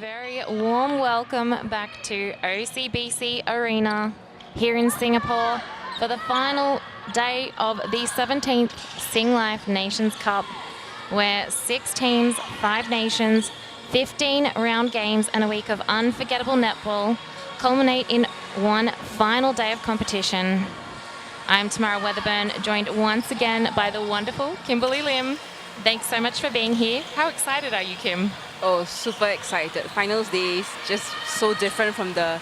very warm welcome back to OCBC Arena here in Singapore for the final day of the 17th Singlife Nations Cup, where 6 teams, 5 nations, 15 round games and a week of unforgettable netball culminate in one final day of competition. I'm Tamara Weatherburn, joined once again by the wonderful Kimberly Lim. Thanks so much for being here. How excited are you, Kim? Oh, super excited. Finals day is just so different from the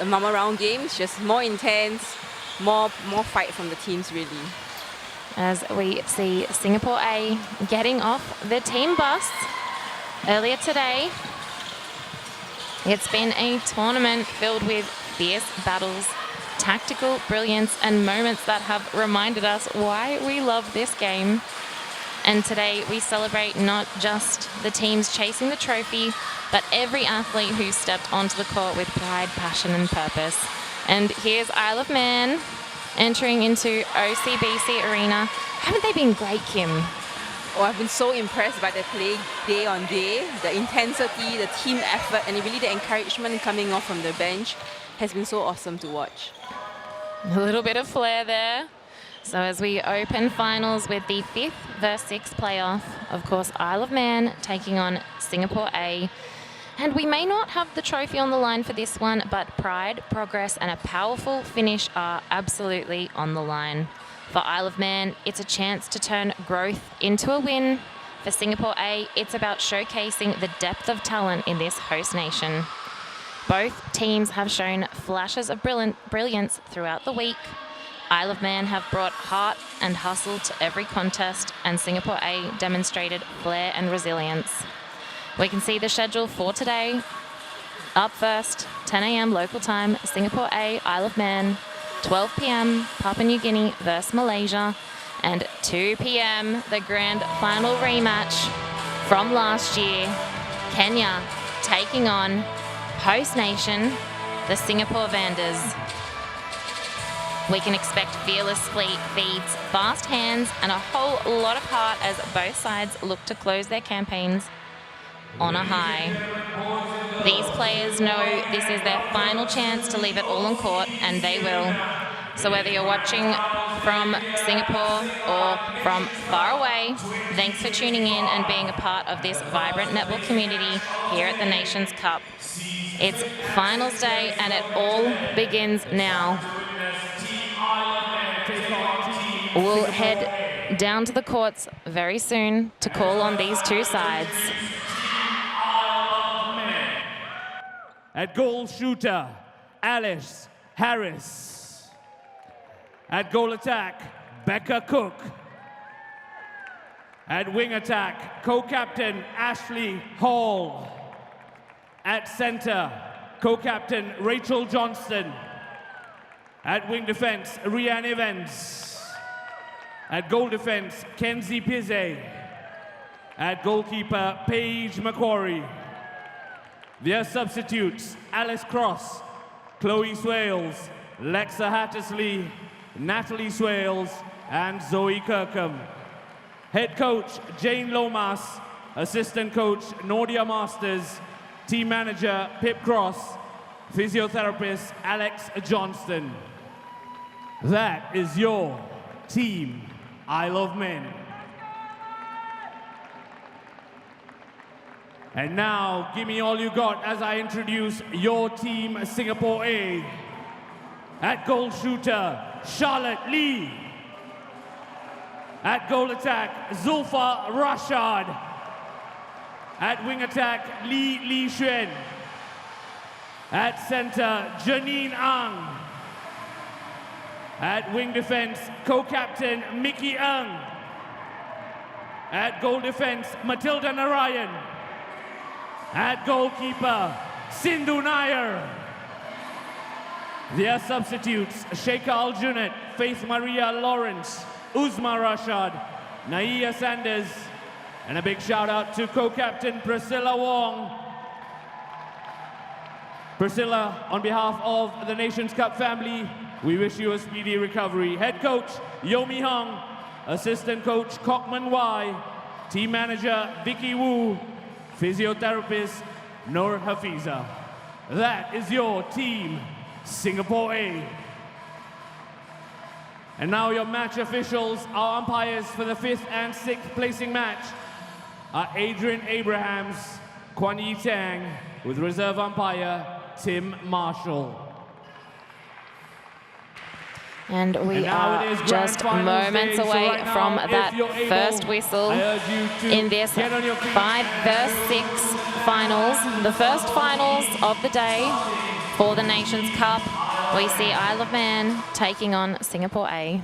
normal round games, just more intense, more fight from the teams really. As we see Singapore A getting off the team bus earlier today. It's been a tournament filled with fierce battles, tactical brilliance, and moments that have reminded us why we love this game. And today we celebrate not just the teams chasing the trophy, but every athlete who stepped onto the court with pride, passion, and purpose. And here's Isle of Man entering into OCBC Arena. Haven't they been great, Kim? Oh, I've been so impressed by their play day on day. The intensity, the team effort, and really the encouragement coming off from the bench has been so awesome to watch. A little bit of flair there. So as we open finals with the 5th versus 6th playoff, of course, Isle of Man taking on Singapore A. And we may not have the trophy on the line for this one, but pride, progress, and a powerful finish are absolutely on the line. For Isle of Man, it's a chance to turn growth into a win. For Singapore A, it's about showcasing the depth of talent in this host nation. Both teams have shown flashes of brilliance throughout the week. Isle of Man have brought heart and hustle to every contest, and Singapore A demonstrated flair and resilience. We can see the schedule for today. Up first, 10 a.m. local time, Singapore A, Isle of Man. 12 p.m. Papua New Guinea versus Malaysia. And 2 p.m. the grand final rematch from last year. Kenya taking on host nation, the Singapore Vanders. We can expect fearless feeds, fast hands, and a whole lot of heart as both sides look to close their campaigns on a high. These players know this is their final chance to leave it all on court, and they will. So whether you're watching from Singapore or from far away, thanks for tuning in and being a part of this vibrant netball community here at the Nations Cup. It's finals day, and it all begins now. We'll head down to the courts very soon to call on these two sides. At goal shooter, Alice Harris. At goal attack, Becca Cook. At wing attack, co-captain Ashley Hall. At center, co-captain Rachel Johnston. At wing defense, Rianne Evans. At goal defense, Kenzie Pizze. At goalkeeper, Paige McQuarrie. Their substitutes, Alice Cross, Chloe Swales, Lexa Hattersley, Natalie Swales, and Zoe Kirkham. Head coach, Jane Lomas. Assistant coach, Nordia Masters. Team manager, Pip Cross. Physiotherapist, Alex Johnston. That is your team, Isle of Man. And now, give me all you got as I introduce your team, Singapore A. At goal shooter, Charlotte Lee. At goal attack, Zulfa Rashad. At wing attack, Li Xuan. At center, Janine Ang. At wing defense, co-captain Mickey Ng. At goal defense, Matilda Narayan. At goalkeeper, Sindhu Nair. Their substitutes, Sheikha Al-Junaid, Faith Maria Lawrence, Uzma Rashad, Naiya Sanders, and a big shout out to co-captain Priscilla Wong. Priscilla, on behalf of the Nations Cup family, we wish you a speedy recovery. Head coach, Yomi Hung. Assistant coach, Kokman Wai. Team manager, Vicky Wu. Physiotherapist, Nur Hafiza. That is your team, Singapore A. And now your match officials, our umpires for the 5th and 6th placing match are Adrian Abrahams, Kwan Yi Tang, with reserve umpire Tim Marshall. And we are just moments away from that first whistle in this 5 vs 6 finals, the first finals of the day for the Nations Cup. We see Isle of Man taking on Singapore A.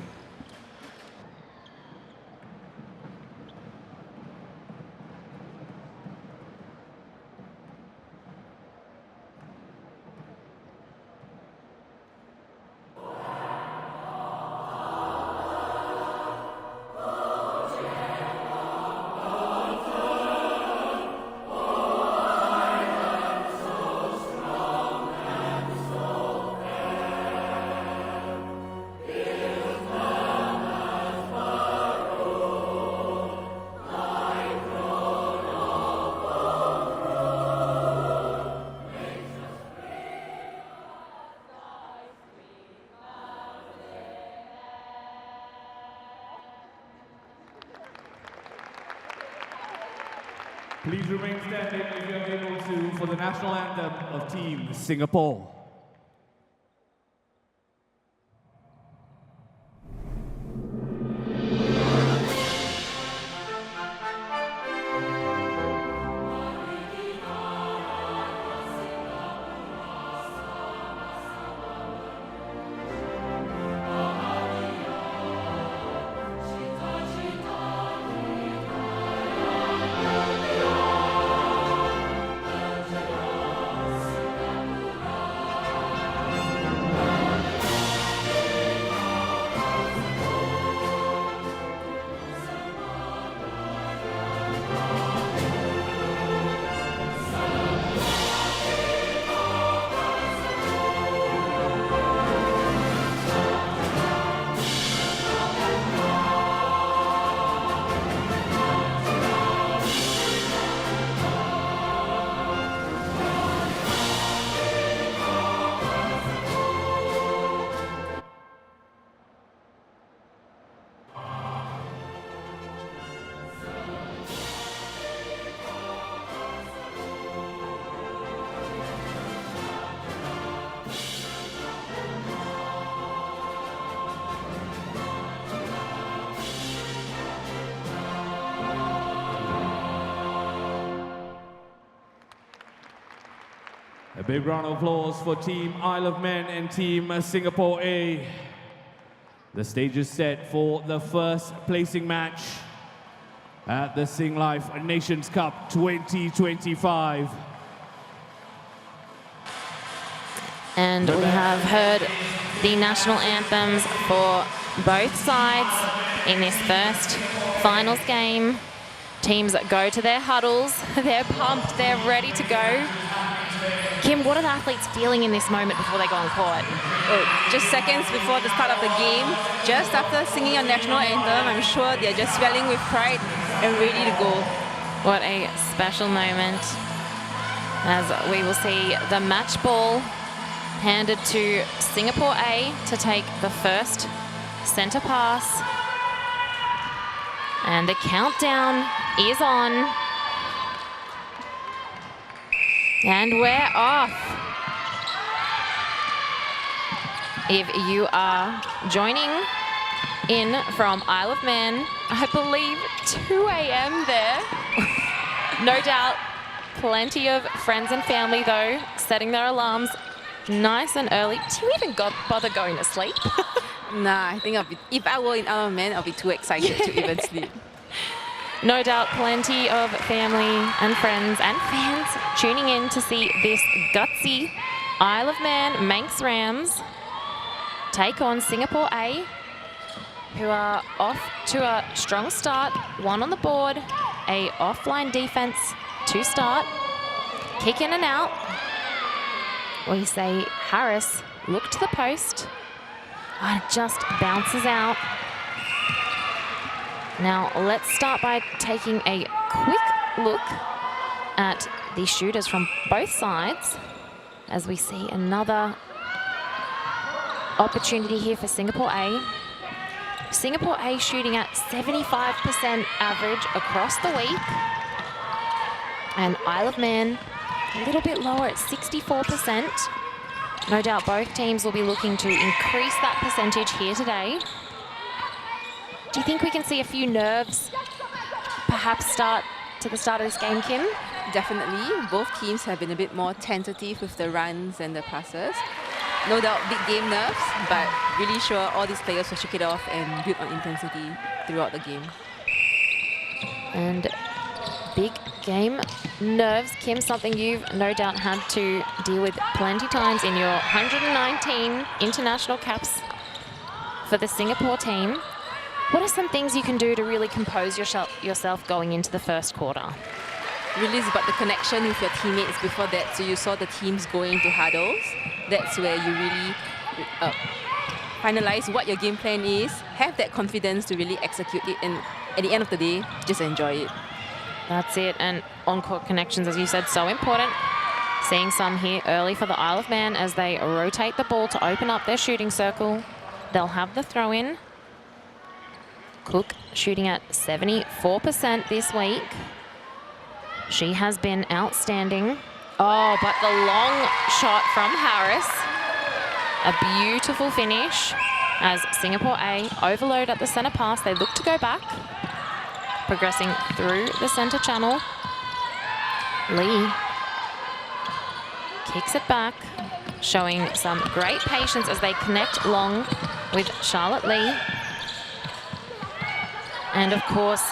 Please remain standing if you're able to for the national anthem of Team Singapore. A big round of applause for Team Isle of Man and Team Singapore A. The stage is set for the first placing match at the Singlife Nations Cup 2025. And we have heard the national anthems for both sides in this first finals game. Teams go to their huddles, they're pumped, they're ready to go. Kim, what are the athletes feeling in this moment before they go on court? Just seconds before the start of the game, just after singing our national anthem, I'm sure they're just swelling with pride and ready to go. What a special moment, as we will see the match ball handed to Singapore A to take the first centre pass. And the countdown is on. And we're off. If you are joining in from Isle of Man, I believe 2 a.m. there. No doubt, plenty of friends and family though, setting their alarms nice and early. Do you even bother going to sleep? Nah, I think if I were in Isle of Man, I'll be too excited to even sleep. No doubt plenty of family and friends and fans tuning in to see this gutsy Isle of Man Manx Rams take on Singapore A, who are off to a strong start. 1 on the board, a offline defense to start. Kick in and out. We say Harris, look to the post. Oh, it just bounces out. Now, let's start by taking a quick look at the shooters from both sides as we see another opportunity here for Singapore A. Singapore A shooting at 75% average across the week. And Isle of Man a little bit lower at 64%. No doubt both teams will be looking to increase that percentage here today. Do you think we can see a few nerves perhaps start to the start of this game, Kim? Definitely. Both teams have been a bit more tentative with the runs and the passes. No doubt big game nerves, but really sure all these players will shake it off and build on intensity throughout the game. And big game nerves, Kim, something you've no doubt had to deal with plenty times in your 119 international caps for the Singapore team. What are some things you can do to really compose yourself going into the first quarter? Really is about the connection with your teammates before that. So you saw the teams going into huddles. That's where you really finalize what your game plan is, have that confidence to really execute it, and at the end of the day, just enjoy it. That's it, and on-court connections, as you said, so important. Seeing some here early for the Isle of Man as they rotate the ball to open up their shooting circle. They'll have the throw-in. Cook shooting at 74% this week. She has been outstanding. Oh, but the long shot from Harris. A beautiful finish as Singapore A overload at the centre pass. They look to go back. Progressing through the centre channel. Lee kicks it back, showing some great patience as they connect long with Charlotte Lee. And of course,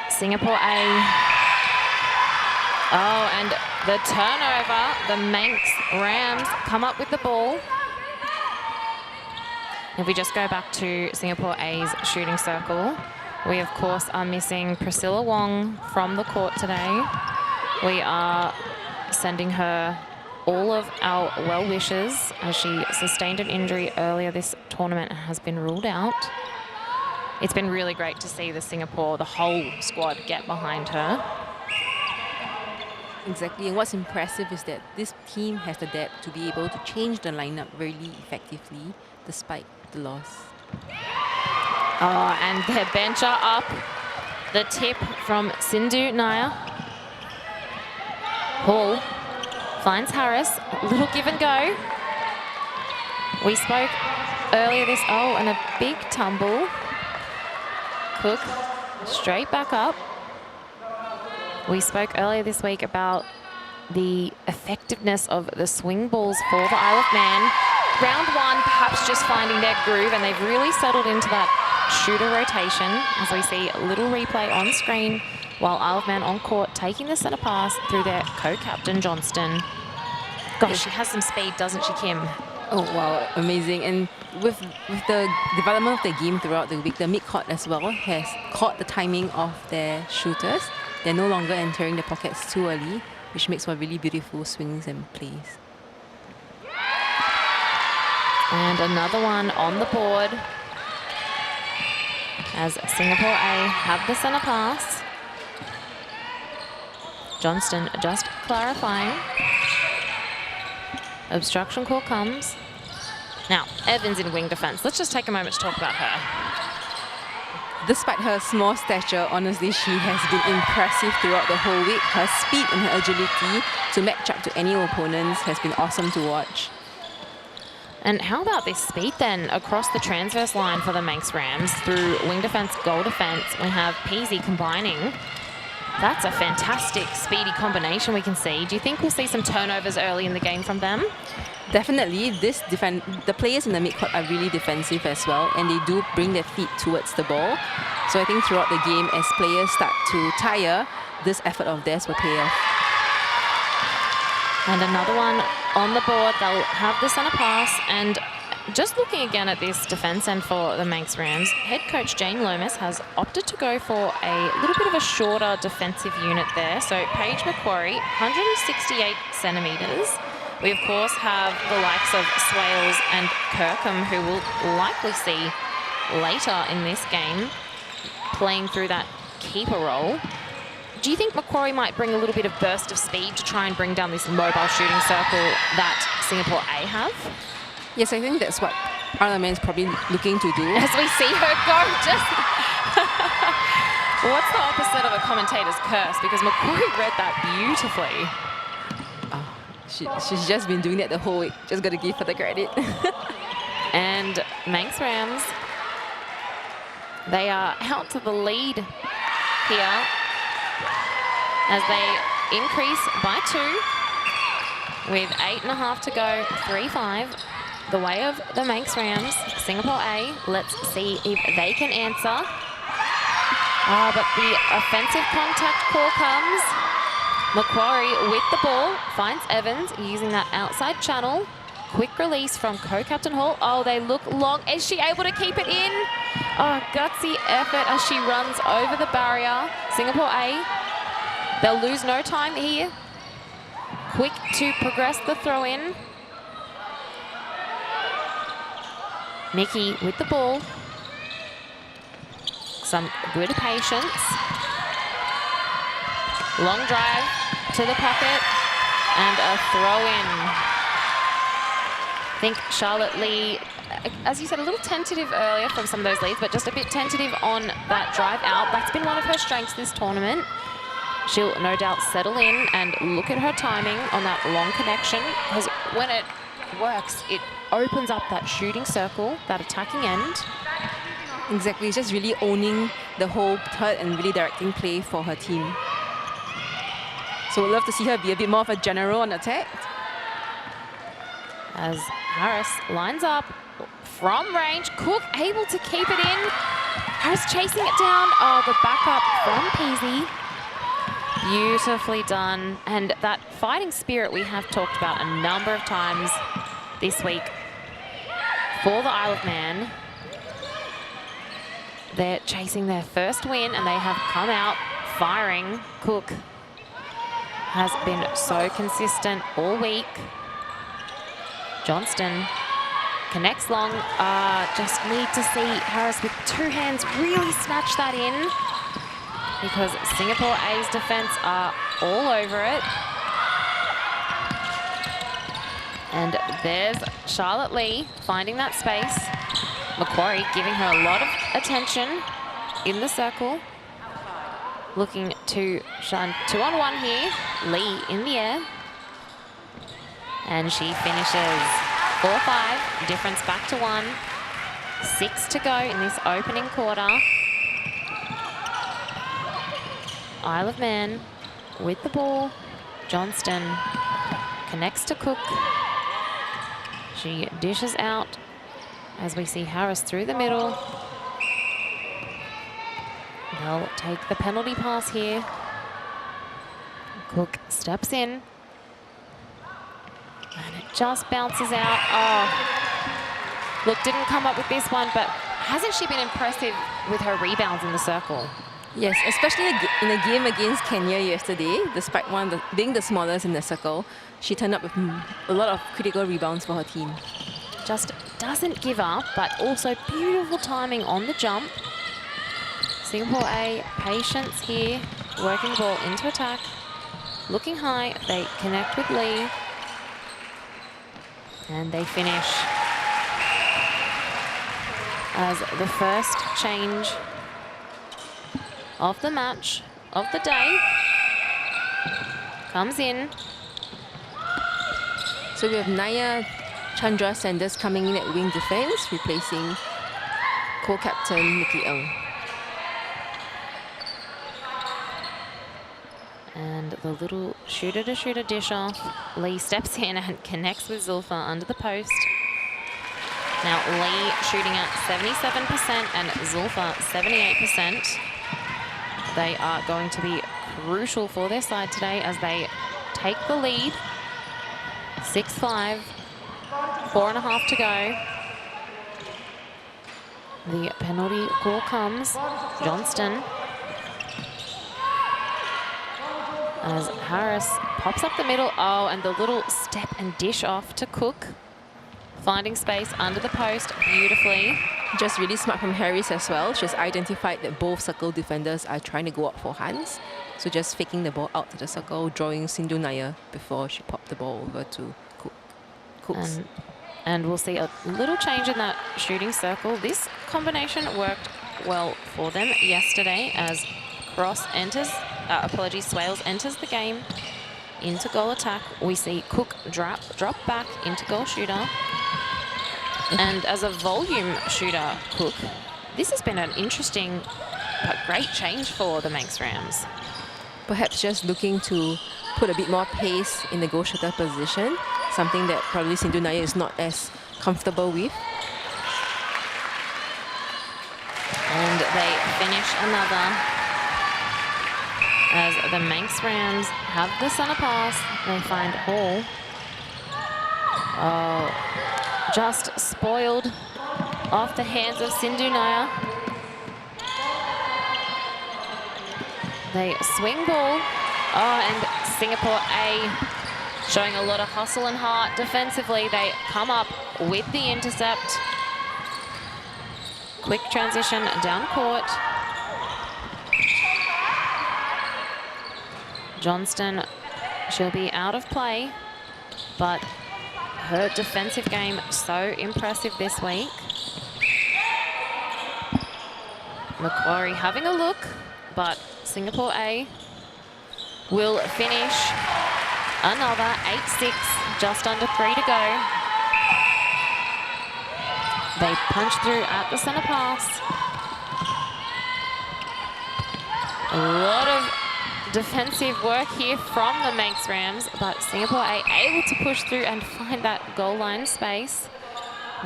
Singapore A. Oh, and the turnover, the Manx Rams come up with the ball. If we just go back to Singapore A's shooting circle, we of course are missing Priscilla Wong from the court today. We are sending her all of our well wishes as she sustained an injury earlier this tournament and has been ruled out. It's been really great to see the whole squad get behind her. Exactly, and what's impressive is that this team has the depth to be able to change the lineup really effectively despite the loss. Oh, and their bench are up. The tip from Sindhu Naya. Hall finds Harris. A little give and go. We spoke earlier this, and a big tumble. Cook straight back up. We spoke earlier this week about the effectiveness of the swing balls for the Isle of Man. Round one, perhaps just finding their groove, and they've really settled into that shooter rotation, as we see a little replay on screen, while Isle of Man on court taking the centre pass through their co-captain Johnston. Gosh, she has some speed, doesn't she, Kim? Oh, wow, amazing. And with the development of the game throughout the week, the mid-court as well has caught the timing of their shooters. They're no longer entering the pockets too early, which makes for really beautiful swings and plays. And another one on the board as Singapore A have the centre pass. Johnston just clarifying. Obstruction call comes. Now, Evans in wing defence. Let's just take a moment to talk about her. Despite her small stature, honestly, she has been impressive throughout the whole week. Her speed and her agility to match up to any opponents has been awesome to watch. And how about this speed then across the transverse line for the Manx Rams through wing defence, goal defence? We have Peasy combining. That's a fantastic speedy combination we can see. Do you think we'll see some turnovers early in the game from them? Definitely, the players in the midcourt are really defensive as well, and they do bring their feet towards the ball. So I think throughout the game, as players start to tire, this effort of theirs will pay off. And another one on the board. They'll have the centre pass. And just looking again at this defence end for the Manx Rams, head coach Jane Lomas has opted to go for a little bit of a shorter defensive unit there. So Paige Macquarie, 168 centimetres. We, of course, have the likes of Swales and Kirkham, who we'll likely see later in this game, playing through that keeper role. do you think Macquarie might bring a little bit of burst of speed to try and bring down this mobile shooting circle that Singapore A have? Yes, I think that's what Parliament is probably looking to do. As we see her go, just... What's the opposite of a commentator's curse? Because Macquarie read that beautifully. She's just been doing that the whole week. Just got to give her the credit. And Manx Rams, they are out to the lead here as they increase by 2 with 8.5 to go, 3-5. The way of the Manx Rams. Singapore A, let's see if they can answer. Oh, but the offensive contact call comes. Macquarie with the ball, finds Evans using that outside channel. Quick release from co-captain Hall. Oh, they look long. Is she able to keep it in? Oh, gutsy effort as she runs over the barrier. Singapore A, they'll lose no time here. Quick to progress the throw-in. Nikki with the ball. Some good patience. Long drive to the pocket and a throw-in. I think Charlotte Lee, as you said, a little tentative earlier from some of those leads, but just a bit tentative on that drive out. That's been one of her strengths this tournament. She'll no doubt settle in and look at her timing on that long connection, because when it works, it opens up that shooting circle, that attacking end. Exactly, it's just really owning the whole third and really directing play for her team. So we'd love to see her be a bit more of a general on attack. As Harris lines up from range, Cook able to keep it in. Harris chasing it down. Oh, the backup from Peasy. Beautifully done. And that fighting spirit we have talked about a number of times this week for the Isle of Man. They're chasing their first win and they have come out firing. Cook has been so consistent all week. Johnston connects long. Just need to see Harris with 2 hands really snatch that in, because Singapore A's defense are all over it. And there's Charlotte Lee finding that space. Macquarie giving her a lot of attention in the circle. Looking to shine 2-on-1 here. Lee in the air. And she finishes 4-5. Difference back to 1. 6 to go in this opening quarter. Isle of Man with the ball. Johnston connects to Cook. She dishes out as we see Harris through the middle. They'll take the penalty pass here. Cook steps in. And it just bounces out. Oh, look, didn't come up with this one, but hasn't she been impressive with her rebounds in the circle? Yes, especially in a game against Kenya yesterday, despite being the smallest in the circle, she turned up with a lot of critical rebounds for her team. Just doesn't give up, but also beautiful timing on the jump. Singapore A, patience here, working the ball into attack. Looking high, they connect with Lee. And they finish as the first change of the match, of the day, comes in. So we have Naya Chandra Sanders coming in at wing defense, replacing co-captain Nikki Ng. And the little shooter-to-shooter dish off. Lee steps in and connects with Zulfa under the post. Now Lee shooting at 77% and Zulfa 78%. They are going to be crucial for their side today as they take the lead. 6-5, 4.5 to go. The penalty call comes. Johnston. As Harris pops up the middle. Oh, and the little step and dish off to Cook. Finding space under the post beautifully. Just really smart from Harris as well. She's identified that both circle defenders are trying to go up for Hans. So just faking the ball out to the circle, drawing Sindhu Naya before she popped the ball over to Cooks. And we'll see a little change in that shooting circle. This combination worked well for them yesterday as Cross enters, Swales enters the game into goal attack. We see Cook drop back into goal shooter. And as a volume shooter, Cook, this has been an interesting but great change for the Manx Rams. Perhaps just looking to put a bit more pace in the goal shooter position, something that probably Sindhu Naya is not as comfortable with. And they finish another as the Manx Rams have the centre pass. They find Hall. Oh, just spoiled off the hands of Sindhu Naya. They swing ball. Oh, and Singapore A showing a lot of hustle and heart defensively. They come up with the intercept. Quick transition down court. Johnston, she'll be out of play, but her defensive game so impressive this week. Macquarie having a look, but Singapore A will finish another 8-6, just under 3 to go. They punch through at the centre pass. A lot of defensive work here from the Manx Rams, but Singapore A able to push through and find that goal line space.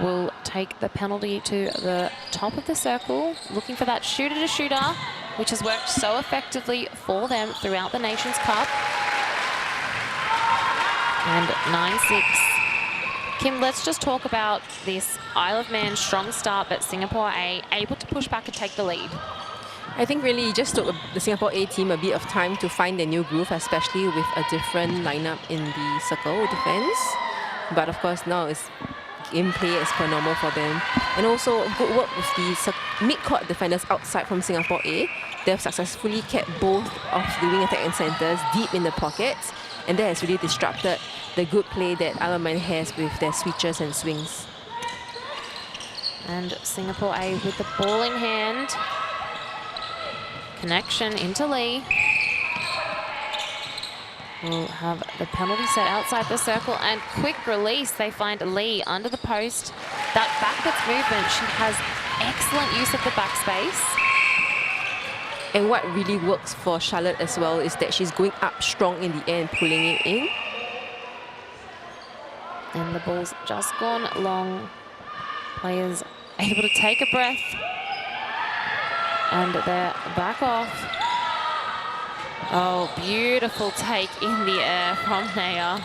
Will take the penalty to the top of the circle, looking for that shooter-to-shooter, which has worked so effectively for them throughout the Nations Cup. And 9-6. Kim, let's just talk about this Isle of Man strong start, but Singapore A able to push back and take the lead. I think really it just took the Singapore A team a bit of time to find their new groove, especially with a different lineup in the circle defense. But of course now it's gameplay as per normal for them. And also good work with the mid-court defenders outside from Singapore A. They've successfully kept both of the wing attack and centres deep in the pockets, and that has really disrupted the good play that Isle of Man has with their switches and swings. And Singapore A with the ball in hand. Connection into Lee. Will have the penalty set outside the circle, and quick release. They find Lee under the post. That backwards movement, she has excellent use of the backspace. And what really works for Charlotte as well is that she's going up strong in the air and pulling it in. And the ball's just gone long. Players able to take a breath. And they're back off. Oh, beautiful take in the air from Naya.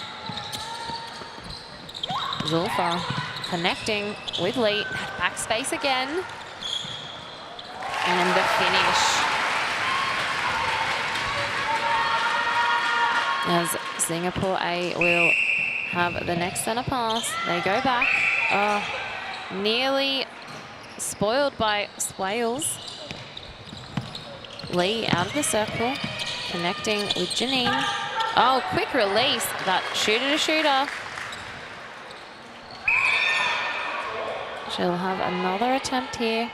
Zulfa connecting with Lee. Backspace again. And the finish. As Singapore A will have the next centre pass. They go back. Oh, nearly spoiled by Swales. Lee out of the circle, connecting with Janine. Oh, quick release, that shooter-to-shooter. She'll have another attempt here.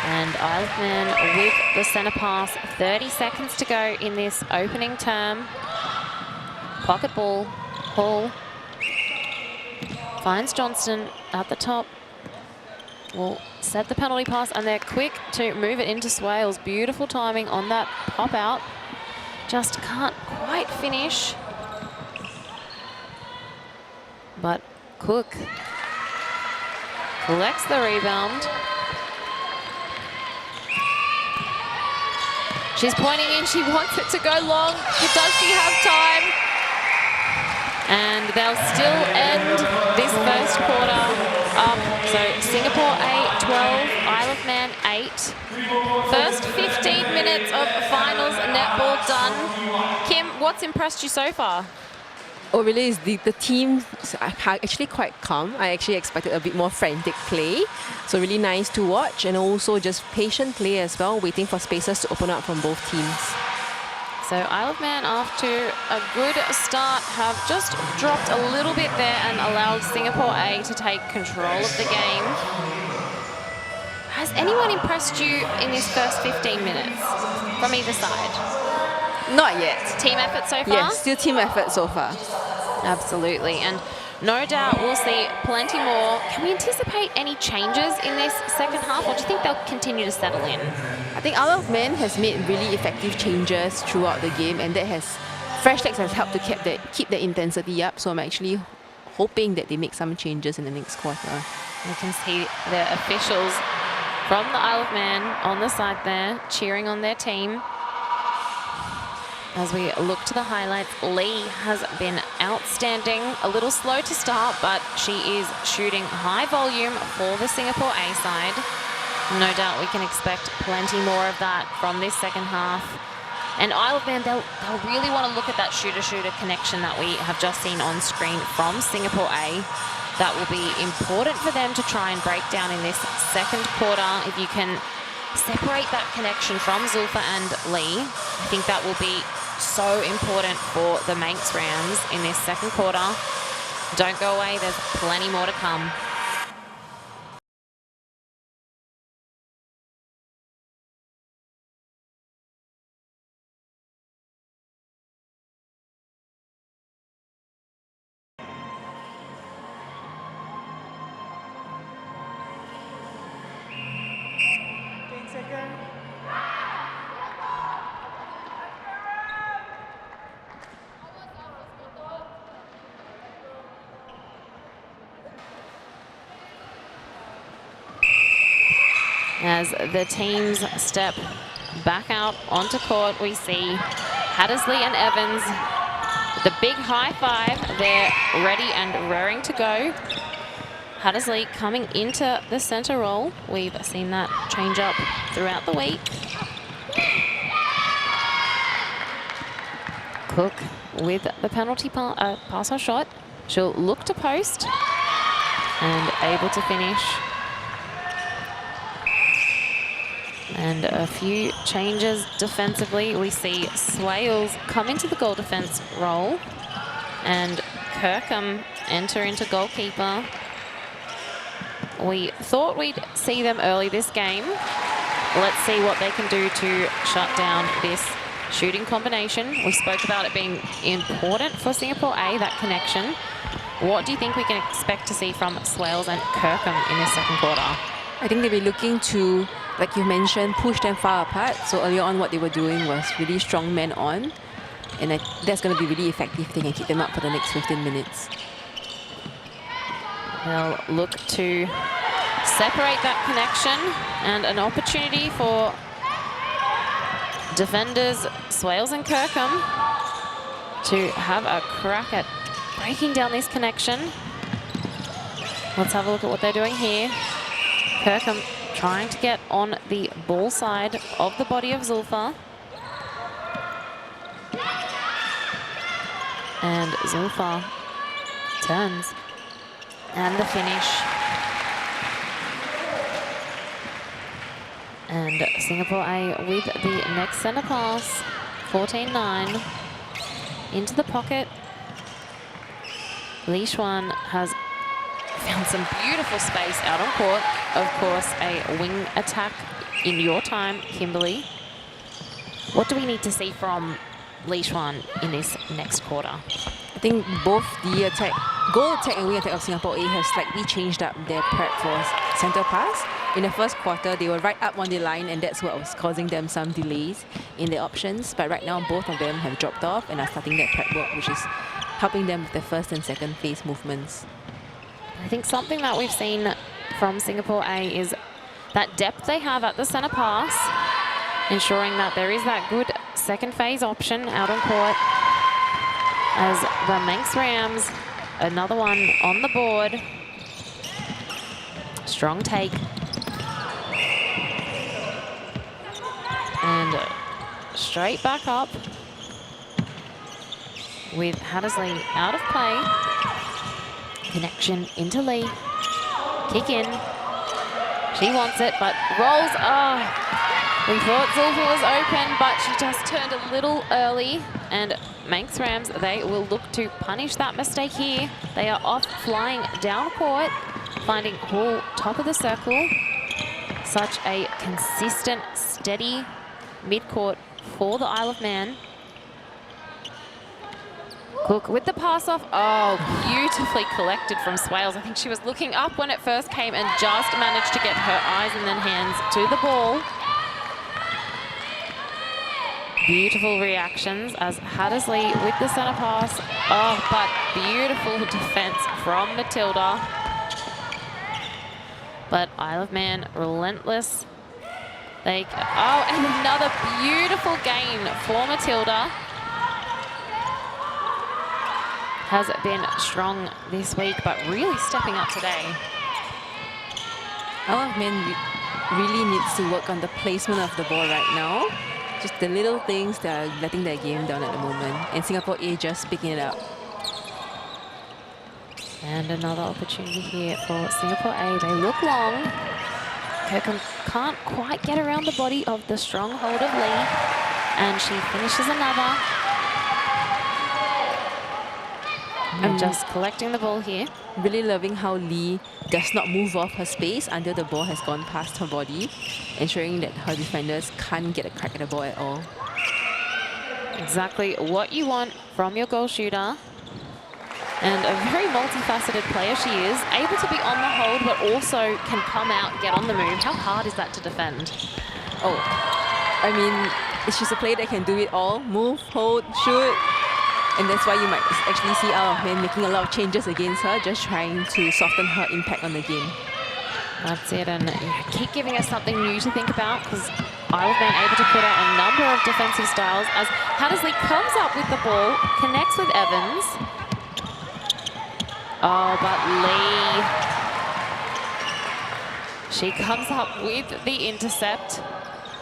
And Isle of Man with the centre pass. 30 seconds to go in this opening term. Pocket ball, Hall. Finds Johnston at the top. Will set the penalty pass, and they're quick to move it into Swales. Beautiful timing on that pop out. Just can't quite finish. But Cook collects the rebound. She's pointing in, she wants it to go long. Does she have time? And they'll still end this first quarter up. So Singapore A 12, Isle of Man 8. First 15 minutes of finals netball done. Kim, what's impressed you so far? Oh, really? Is the team actually quite calm. I actually expected a bit more frantic play. So really nice to watch, and also just patient play as well, waiting for spaces to open up from both teams. So Isle of Man, after a good start, have just dropped a little bit there and allowed Singapore A to take control of the game. Has anyone impressed you in this first 15 minutes from either side? Not yet. Team effort so far? Yes, still team effort so far. Absolutely, and no doubt we'll see plenty more. Can we anticipate any changes in this second half, or do you think they'll continue to settle in? I think Isle of Man has made really effective changes throughout the game, and that has fresh legs has helped to keep the intensity up. So I'm actually hoping that they make some changes in the next quarter. You can see the officials from the Isle of Man on the side there cheering on their team. As we look to the highlights, Lee has been outstanding. A little slow to start, but she is shooting high volume for the Singapore A side. No doubt we can expect plenty more of that from this second half. And Isle of Man, they'll really want to look at that shooter-shooter connection that we have just seen on screen from Singapore A. That will be important for them to try and break down in this second quarter. If you can separate that connection from Zulfa and Lee, I think that will be so important for the Manx Rams in this second quarter. Don't go away, there's plenty more to come. As the teams step back out onto court, we see Hattersley and Evans, the big high five. They're ready and raring to go. Hattersley coming into the centre role. We've seen that change up throughout the week. Cook with the penalty pass or shot. She'll look to post and able to finish. And a few changes defensively. We see Swales come into the goal defence role and Kirkham enter into goalkeeper. We thought we'd see them early this game. Let's see what they can do to shut down this shooting combination. We spoke about it being important for Singapore A, that connection. What do you think we can expect to see from Swales and Kirkham in this second quarter? I think they'll be looking to, like you mentioned, push them far apart. So earlier on, what they were doing was really strong men on. And that's going to be really effective if they can keep them up for the next 15 minutes. They'll look to separate that connection, and an opportunity for defenders Swales and Kirkham to have a crack at breaking down this connection. Let's have a look at what they're doing here. Kirkham trying to get on the ball side of the body of Zulfa. And Zulfa turns. And the finish. And Singapore A with the next centre pass. 14-9. Into the pocket. Lee Xuan has found some beautiful space out on court. Of course, a wing attack in your time, Kimberly. What do we need to see from Lee Xuan in this next quarter? I think both the goal attack and wing attack of Singapore A have slightly changed up their prep for centre pass. In the first quarter, they were right up on the line, and that's what was causing them some delays in their options. But right now, both of them have dropped off and are starting their prep work, which is helping them with the first and second phase movements. I think something that we've seen from Singapore A is that depth they have at the centre pass, ensuring that there is that good second phase option out on court. As the Manx Rams, another one on the board. Strong take. And straight back up. with Hattersley out of play. Connection into Lee. Kick in. She wants it, but rolls. Oh, we thought Zulfa was open, but she just turned a little early. And Manx Rams, they will look to punish that mistake here. They are off flying down court, finding Hall top of the circle. Such a consistent, steady mid-court for the Isle of Man. Cook with the pass off. Oh, beautifully collected from Swales. I think she was looking up when it first came and just managed to get her eyes and then hands to the ball. Beautiful reactions as Hattersley with the centre pass. Oh, but beautiful defence from Matilda. But Isle of Man relentless. Oh, and another beautiful gain for Matilda. Has been strong this week, but really stepping up today. Isle of Man really needs to work on the placement of the ball right now. Just the little things that are letting their game down at the moment. And Singapore A just picking it up. And another opportunity here for Singapore A. They look long. Kirkham can't quite get around the body of the stronghold of Lee. And she finishes another. And just collecting the ball here. Really loving how Lee does not move off her space until the ball has gone past her body, ensuring that her defenders can't get a crack at the ball at all. Exactly what you want from your goal shooter. And a very multifaceted player she is, able to be on the hold, but also can come out, get on the move. How hard is that to defend? Oh, I mean, she's a player that can do it all. Move, hold, shoot. And that's why you might actually see Isle of Man making a lot of changes against her, just trying to soften her impact on the game. That's it, and keep giving us something new to think about, because Isle of Man able to put out a number of defensive styles as Hattersley comes up with the ball, connects with Evans. Oh, but Lee, she comes up with the intercept,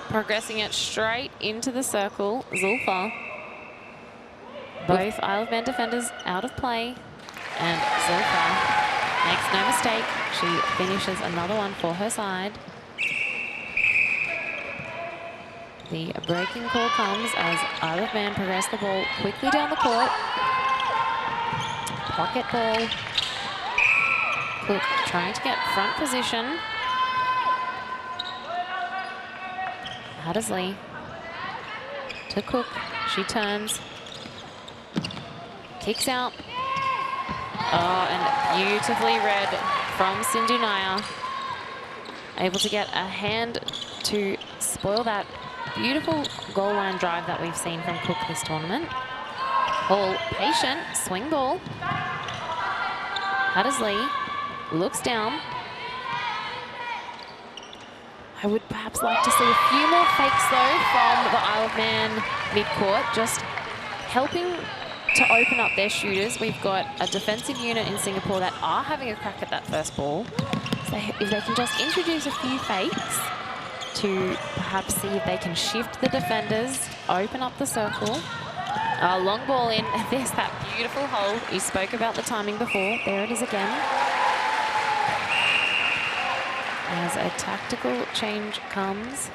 progressing it straight into the circle. Zulfa. Both Isle of Man defenders out of play, and Zulfa makes no mistake. She finishes another one for her side. The breaking call comes as Isle of Man progress the ball quickly down the court. Pocket ball. Cook trying to get front position. Hattersley to Cook. She turns. Kicks out. Oh, and beautifully read from Sindunaya. Able to get a hand to spoil that beautiful goal line drive that we've seen from Cook this tournament. Hall patient, swing ball. Hattersley looks down. I would perhaps like to see a few more fakes though from the Isle of Man mid-court, just helping to open up their shooters. We've got a defensive unit in Singapore that are having a crack at that first ball. So if they can just introduce a few fakes to perhaps see if they can shift the defenders, open up the circle. Long ball in. There's that beautiful hole. You spoke about the timing before. There it is again. As a tactical change comes.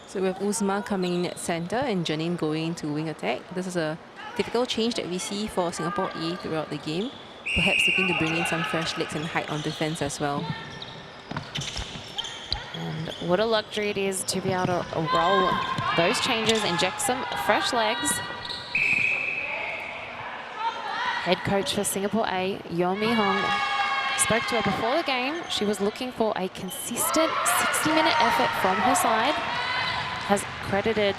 So we have Uzma coming in at centre and Janine going to wing attack. This is a typical change that we see for Singapore A throughout the game. Perhaps looking to bring in some fresh legs and height on defence as well. And what a luxury it is to be able to roll those changes, inject some fresh legs. Head coach for Singapore A, Yomi Hong, spoke to her before the game. She was looking for a consistent 60-minute effort from her side. Has credited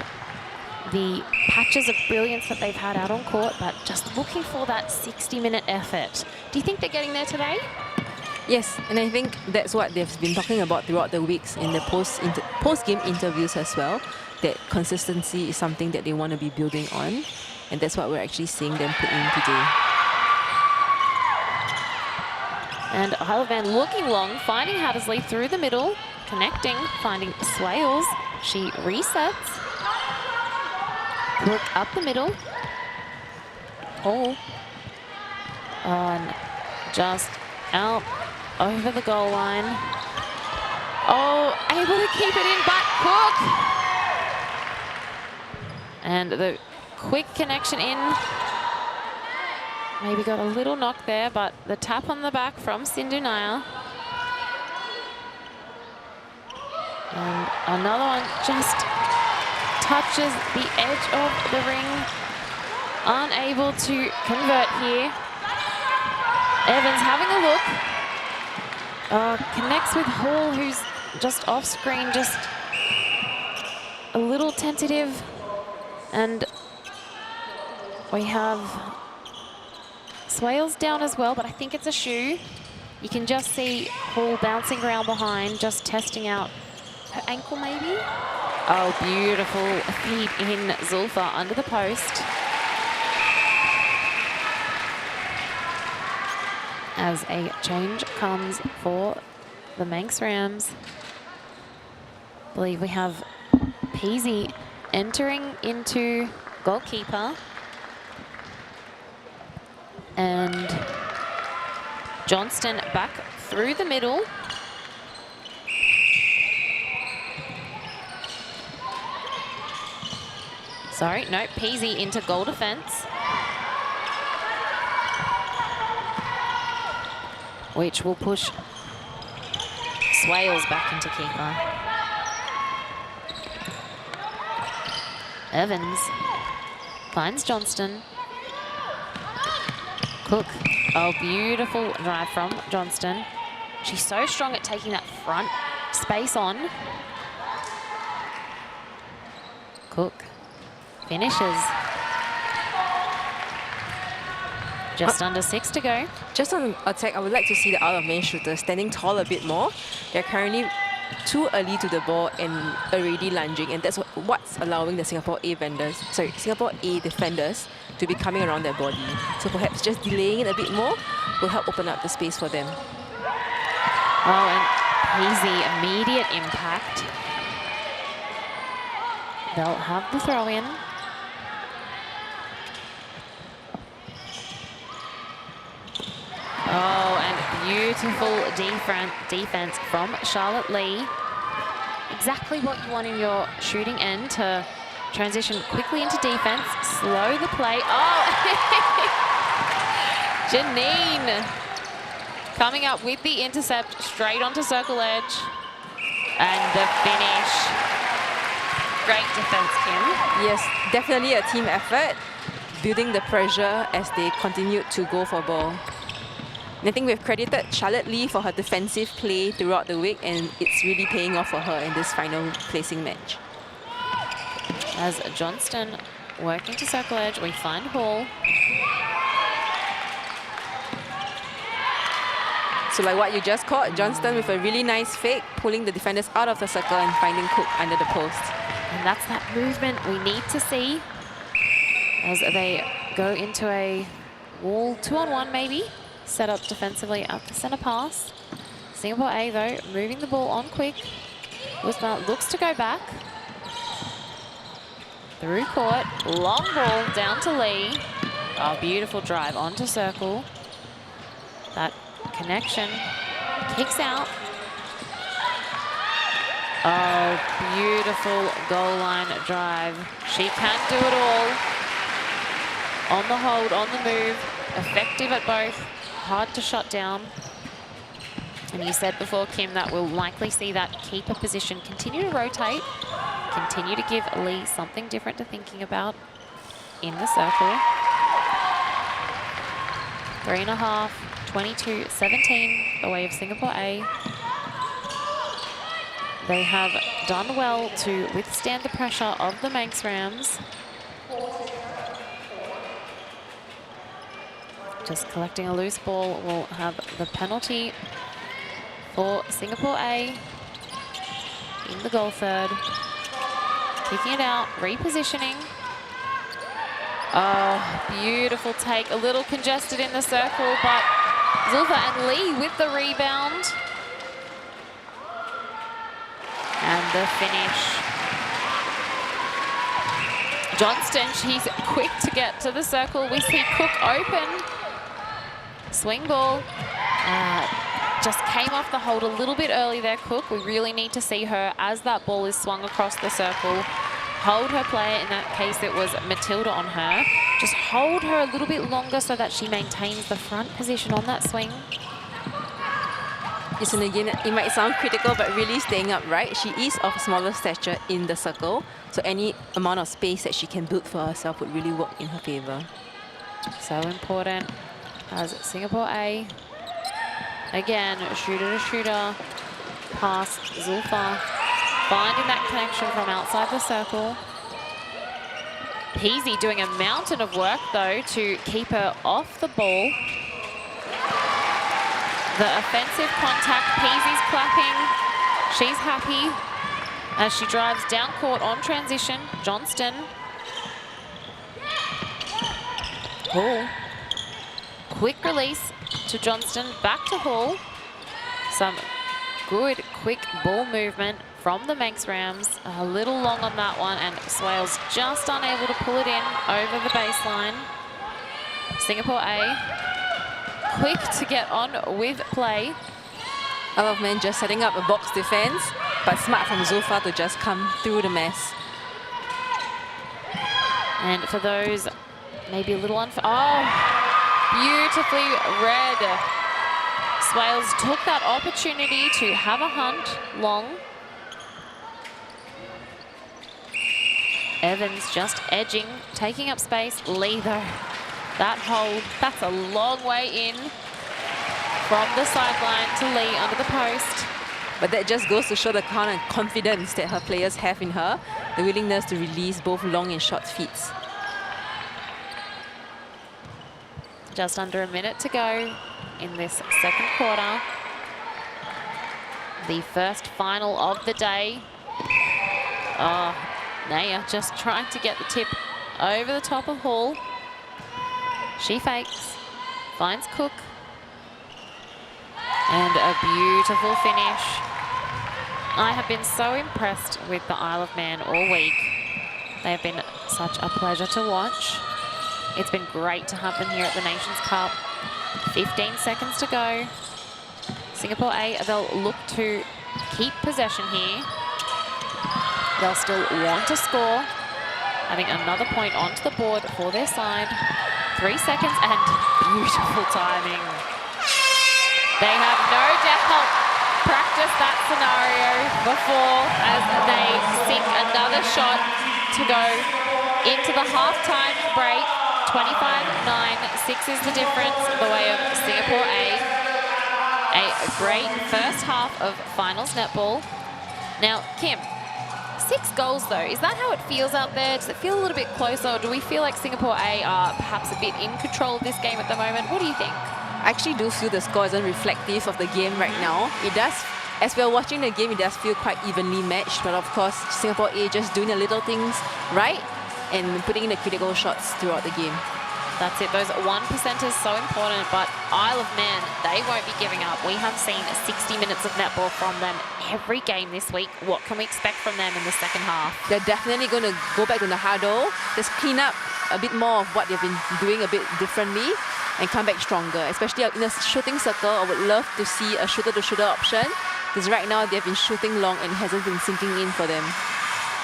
the patches of brilliance that they've had out on court, but just looking for that 60-minute effort. Do you think they're getting there today? Yes, and I think that's what they've been talking about throughout the weeks in the post-game interviews as well, that consistency is something that they want to be building on, and that's what we're actually seeing them put in today. And Isle of Man looking long, finding Hattersley through the middle, connecting, finding Swales. She resets. Cook up the middle. Paul on just out over the goal line. Oh, able to keep it in, but Cook. And the quick connection in. Maybe got a little knock there, but the tap on the back from Sindhu Nair. And another one just touches the edge of the ring. Unable to convert here. Evans having a look. Connects with Hall, who's just off screen, just a little tentative. And we have Swales down as well, but I think it's a shoe. You can just see Hall bouncing around behind, just testing out her ankle maybe. Oh, beautiful feed in Zulfa under the post. As a change comes for the Manx Rams. I believe we have Peasy entering into goalkeeper. And Johnston back through the middle. Sorry, no, Peasy into goal defence. Which will push Swales back into keeper. Evans finds Johnston. Cook, oh, beautiful drive from Johnston. She's so strong at taking that front space on. Cook finishes. Just under 6 to go. Just on attack, I would like to see the Isle of Man shooters standing tall a bit more. They're currently too early to the ball and already lunging, and that's what's allowing the Singapore A defenders to be coming around their body. So perhaps just delaying it a bit more will help open up the space for them. Oh, and Peasy, immediate impact. They'll have the throw in. Oh, and beautiful defense from Charlotte Lee. Exactly what you want in your shooting end, to transition quickly into defense, slow the play. Oh, Janine coming up with the intercept straight onto circle edge. And the finish. Great defense, Kim. Yes, definitely a team effort, building the pressure as they continue to go for ball. And I think we've credited Charlotte Lee for her defensive play throughout the week, and it's really paying off for her in this final placing match. As Johnston working to circle edge, we find Hall. So like what you just caught, Johnston with a really nice fake, pulling the defenders out of the circle and finding Cook under the post. And that's that movement we need to see as they go into a wall 2-on-1 maybe. Set up defensively at the centre pass. Singapore A, though, moving the ball on quick. Wisma looks to go back. Through court, long ball down to Lee. Oh, beautiful drive onto circle. That connection kicks out. Oh, beautiful goal line drive. She can do it all. On the hold, on the move, effective at both. Hard to shut down. And you said before, Kim, that we'll likely see that keeper position continue to rotate, continue to give Lee something different to thinking about in the circle. 3.5, 22-17, the way of Singapore A. They have done well to withstand the pressure of the Manx Rams. Just collecting a loose ball will have the penalty for Singapore A in the goal third. Kicking it out, repositioning. Oh, beautiful take. A little congested in the circle, but Zulfa and Lee with the rebound. And the finish. Johnston, she's quick to get to the circle. We see Cook open. Swing ball. Just came off the hold a little bit early there, Cook. We really need to see her as that ball is swung across the circle. Hold her player. In that case, it was Matilda on her. Just hold her a little bit longer so that she maintains the front position on that swing. Yes, and again, it might sound critical, but really staying upright. She is of smaller stature in the circle, so any amount of space that she can build for herself would really work in her favor. So important as Singapore A. Again, shooter to shooter, past Zulfa, finding that connection from outside the circle. Peasy doing a mountain of work, though, to keep her off the ball. The offensive contact, Peasy's clapping. She's happy as she drives down court on transition. Johnston. Hall. Quick release to Johnston, back to Hall. Some good, quick ball movement from the Manx Rams. A little long on that one, and Swales just unable to pull it in over the baseline. Singapore A, quick to get on with play. Isle of Man just setting up a box defense, but smart from Zulfa to just come through the mess. And for those maybe a little unfair, oh, beautifully read. Swales took that opportunity to have a hunt long. Evans just edging, taking up space. Lee, though, that hold, that's a long way in from the sideline to Lee under the post. But that just goes to show the kind of confidence that her players have in her, the willingness to release both long and short feeds. Just under a minute to go in this second quarter. The first final of the day. Oh, Naya just trying to get the tip over the top of Hall. She fakes, finds Cook. And a beautiful finish. I have been so impressed with the Isle of Man all week. They have been such a pleasure to watch. It's been great to have them here at the Nations Cup. 15 seconds to go. Singapore A, they'll look to keep possession here. They'll still want to score. Having another point onto the board for their side. 3 seconds and beautiful timing. They have no doubt practiced that scenario before as they sink another shot to go into the halftime break. 25-9, 6 is the difference the way of Singapore A. A great first half of finals netball. Now, Kim, 6 goals though, is that how it feels out there? Does it feel a little bit closer, or do we feel like Singapore A are perhaps a bit in control of this game at the moment? What do you think? I actually do feel the score isn't reflective of the game right now. It does, as we're watching the game, it does feel quite evenly matched, but of course, Singapore A just doing the little things right and putting in the critical shots throughout the game. That's it. Those 1%ers so important, but Isle of Man, they won't be giving up. We have seen 60 minutes of netball from them every game this week. What can we expect from them in the second half? They're definitely going to go back to the huddle, just clean up a bit more of what they've been doing a bit differently and come back stronger, especially in a shooting circle. I would love to see a shooter-to-shooter option, because right now they've been shooting long and it hasn't been sinking in for them.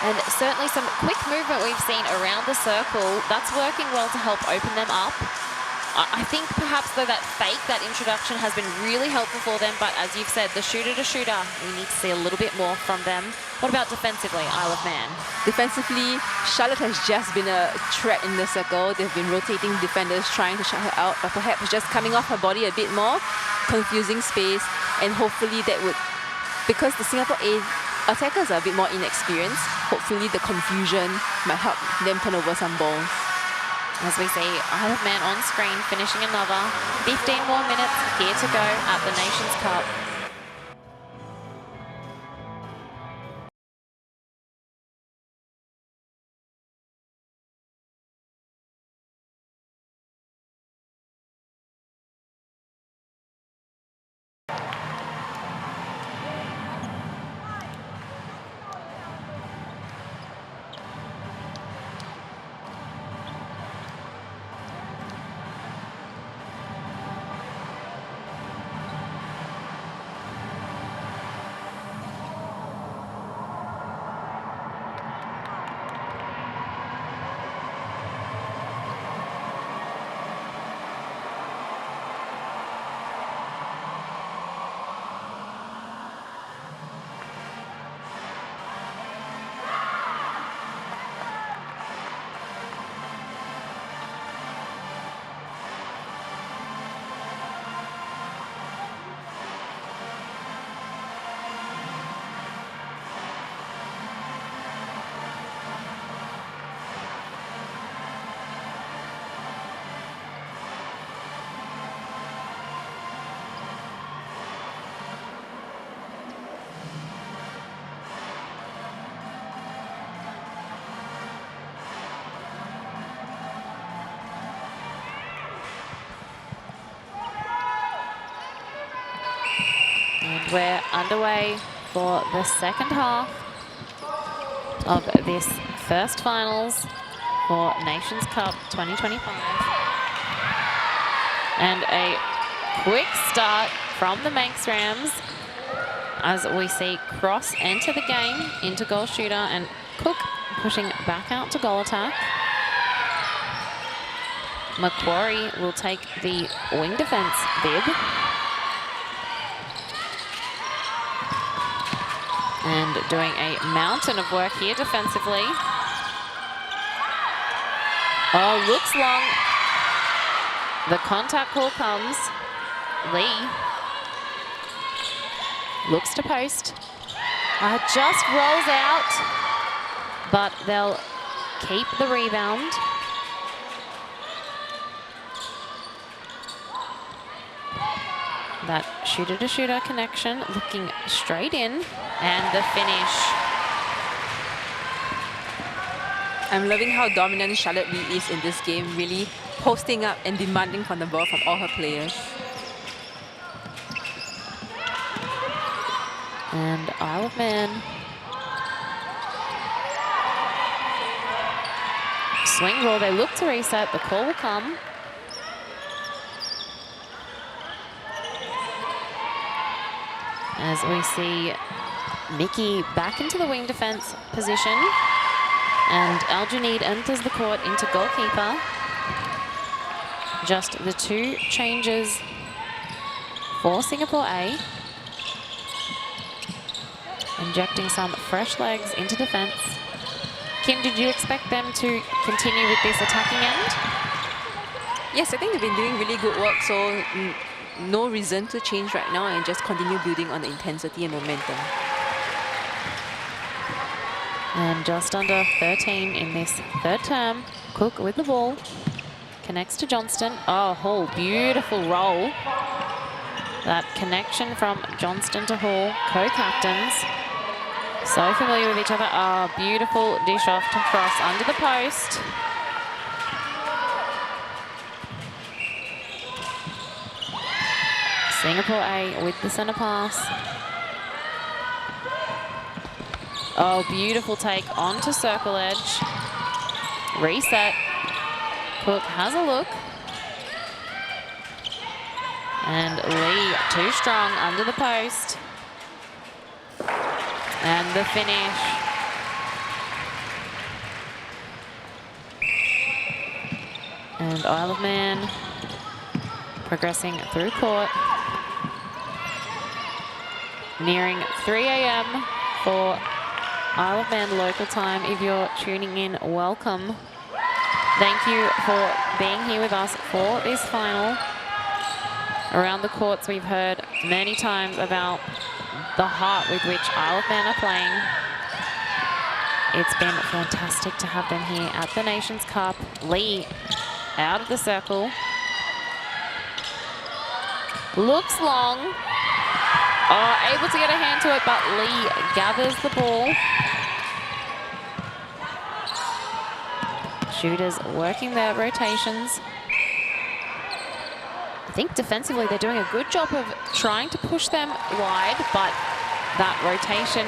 And certainly some quick movement we've seen around the circle. That's working well to help open them up. I think perhaps though that fake, that introduction has been really helpful for them, but as you've said, the shooter-to-shooter, we need to see a little bit more from them. What about defensively, Isle of Man? Defensively, Charlotte has just been a threat in the circle. They've been rotating defenders, trying to shut her out, but perhaps just coming off her body a bit more, confusing space, and hopefully that would, because the Singapore A attackers are a bit more inexperienced, hopefully the confusion might help them turn over some balls. As we see Isle of Man on screen finishing another 15 more minutes here to go at the Nations Cup. we're underway for the second half of this first finals for Nations Cup 2025. And a quick start from the Manx Rams as we see Cross enter the game into goal shooter and Cook pushing back out to goal attack. Macquarie will take the wing defence bib. And doing a mountain of work here defensively. Oh, looks long. The contact call comes. Lee looks to post. Just rolls out, but they'll keep the rebound. That shooter-to-shooter connection looking straight in, and the finish. I'm loving how dominant Charlotte Lee is in this game, really posting up and demanding from the ball from all her players. And Isle of Man. Swing ball, they look to reset, the call will come. As we see Mickey back into the wing defence position. And Al-Junaid enters the court into goalkeeper. Just the two changes for Singapore A. Injecting some fresh legs into defence. Kim, did you expect them to continue with this attacking end? Yes, I think they've been doing really good work, so no reason to change right now and just continue building on the intensity and momentum. And just under 13 in this third term. Cook with the ball. Connects to Johnston. Oh, Hall, beautiful roll. That connection from Johnston to Hall, co-captains. So familiar with each other. Oh, beautiful dish off to Cross under the post. Singapore A with the centre pass. Oh, beautiful take onto circle edge. Reset. Cook has a look. And Lee too strong under the post. And the finish. And Isle of Man progressing through court. Nearing 3 a.m. for Isle of Man local time. If you're tuning in, welcome. Thank you for being here with us for this final. Around the courts, we've heard many times about the heart with which Isle of Man are playing. It's been fantastic to have them here at the Nations Cup. Lee out of the circle. Looks long. Oh, able to get a hand to it, but Lee gathers the ball. Shooters working their rotations. I think defensively they're doing a good job of trying to push them wide, but that rotation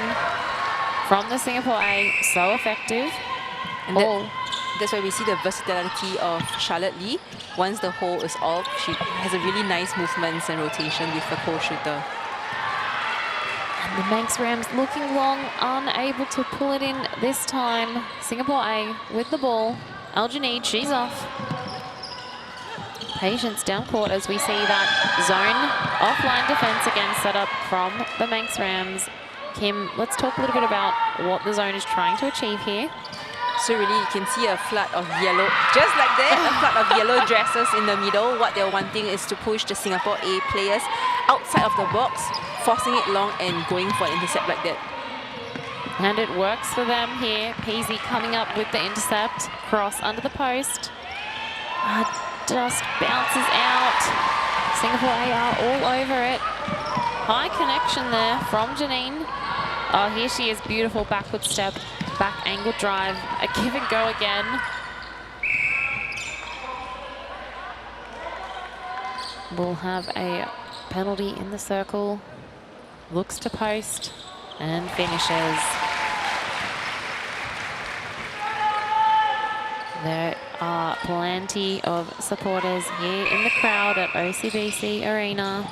from the Singapore A, so effective. And that's why we see the versatility of Charlotte Lee. Once the hole is off, she has a really nice movements and rotation with the pole shooter. And the Manx Rams looking long, unable to pull it in this time. Singapore A with the ball. Al-Junaid, she's off. Patience down court as we see that zone offline defense again set up from the Manx Rams. Kim, let's talk a little bit about what the zone is trying to achieve here. So really you can see a flood of yellow, just like that, a flood of yellow dresses in the middle. What they're wanting is to push the Singapore A players outside of the box, forcing it long and going for an intercept like that. And it works for them here. Peasy coming up with the intercept. Cross under the post. Just bounces out. Singapore A are all over it. High connection there from Janine. Oh, here she is. Beautiful backward step. Back angle drive. A give and go again. We'll have a penalty in the circle. Looks to post and finishes. There are plenty of supporters here in the crowd at OCBC Arena.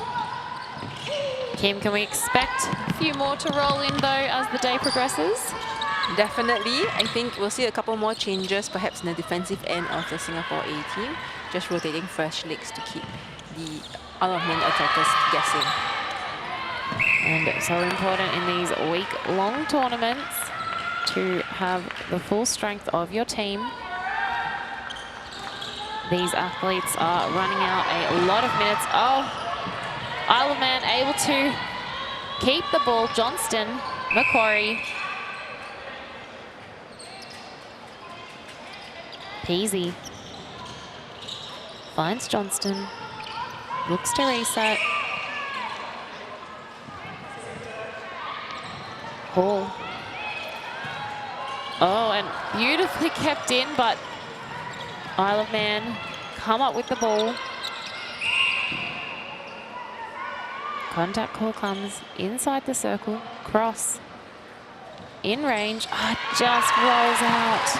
Kim, can we expect a few more to roll in though as the day progresses? Definitely. I think we'll see a couple more changes, perhaps in the defensive end of the Singapore A team, just rotating fresh legs to keep the Isle of Man attackers guessing. And so important in these week-long tournaments to have the full strength of your team. These athletes are running out a lot of minutes. Oh, Isle of Man able to keep the ball. Johnston, Macquarie. Peasy finds Johnston. Looks to reset. Hall. Oh, and beautifully kept in, but Isle of Man come up with the ball. Contact call comes inside the circle. Cross. In range. Just rolls out.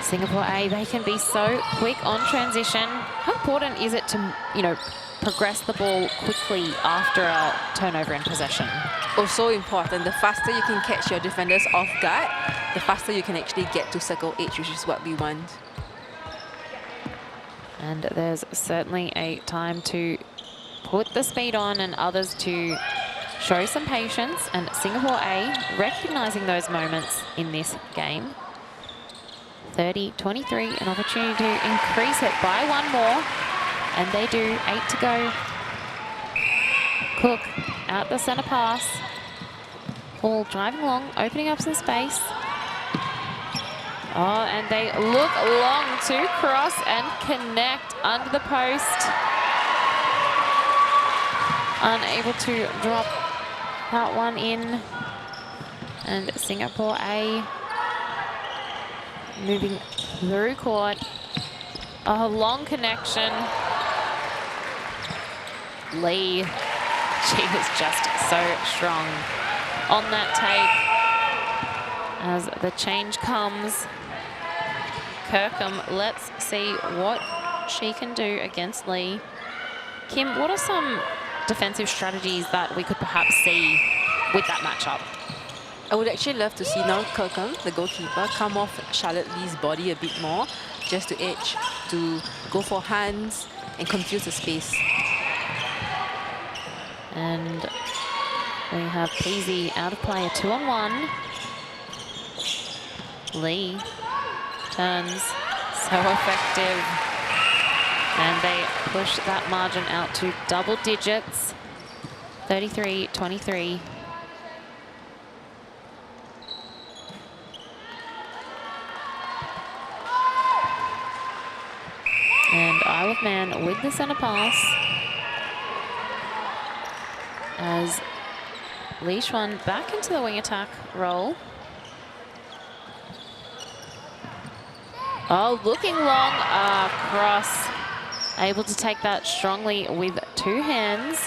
Singapore A, they can be so quick on transition. How important is it to, progress the ball quickly after a turnover in possession? Also important, the faster you can catch your defenders off guard, the faster you can actually get to circle H, which is what we want. And there's certainly a time to put the speed on and others to show some patience. And Singapore A recognising those moments in this game. 30-23, an opportunity to increase it by one more. And they do, 8 to go. Cook out the centre pass. Hall driving long, opening up some space. Oh, and they look long to cross and connect under the post. Unable to drop that one in. And Singapore A moving through court. A long connection. Lee, she was just so strong on that take. As the change comes, Kirkham, let's see what she can do against Lee. Kim, what are some defensive strategies that we could perhaps see with that matchup? I would actually love to see now Kirkham, the goalkeeper, come off Charlotte Lee's body a bit more, just to edge, to go for hands and confuse the space. And we have Peasy out of play, a 2-on-1. Lee turns, so effective. And they push that margin out to double digits, 33-23. And Isle of Man with the centre pass. As Lee Xuan back into the wing attack role. Oh, looking long, cross. Able to take that strongly with two hands.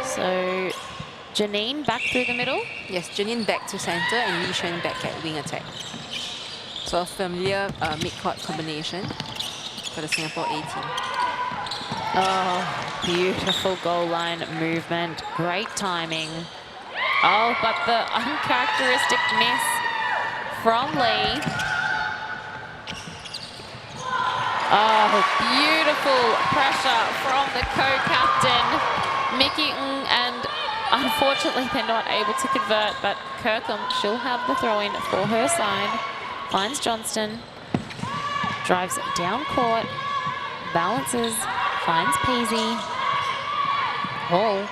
So Janine back through the middle. Yes, Janine back to centre and Lee Xuan back at wing attack. So a familiar mid-court combination for the Singapore A team. Oh, beautiful goal line movement. Great timing. Oh, but the uncharacteristic miss from Lee. Oh, beautiful pressure from the co-captain, Mickey Ng, and unfortunately they're not able to convert, but Kirkham, she'll have the throw-in for her side. Finds Johnston, drives down court, balances, finds Peasy. Hall,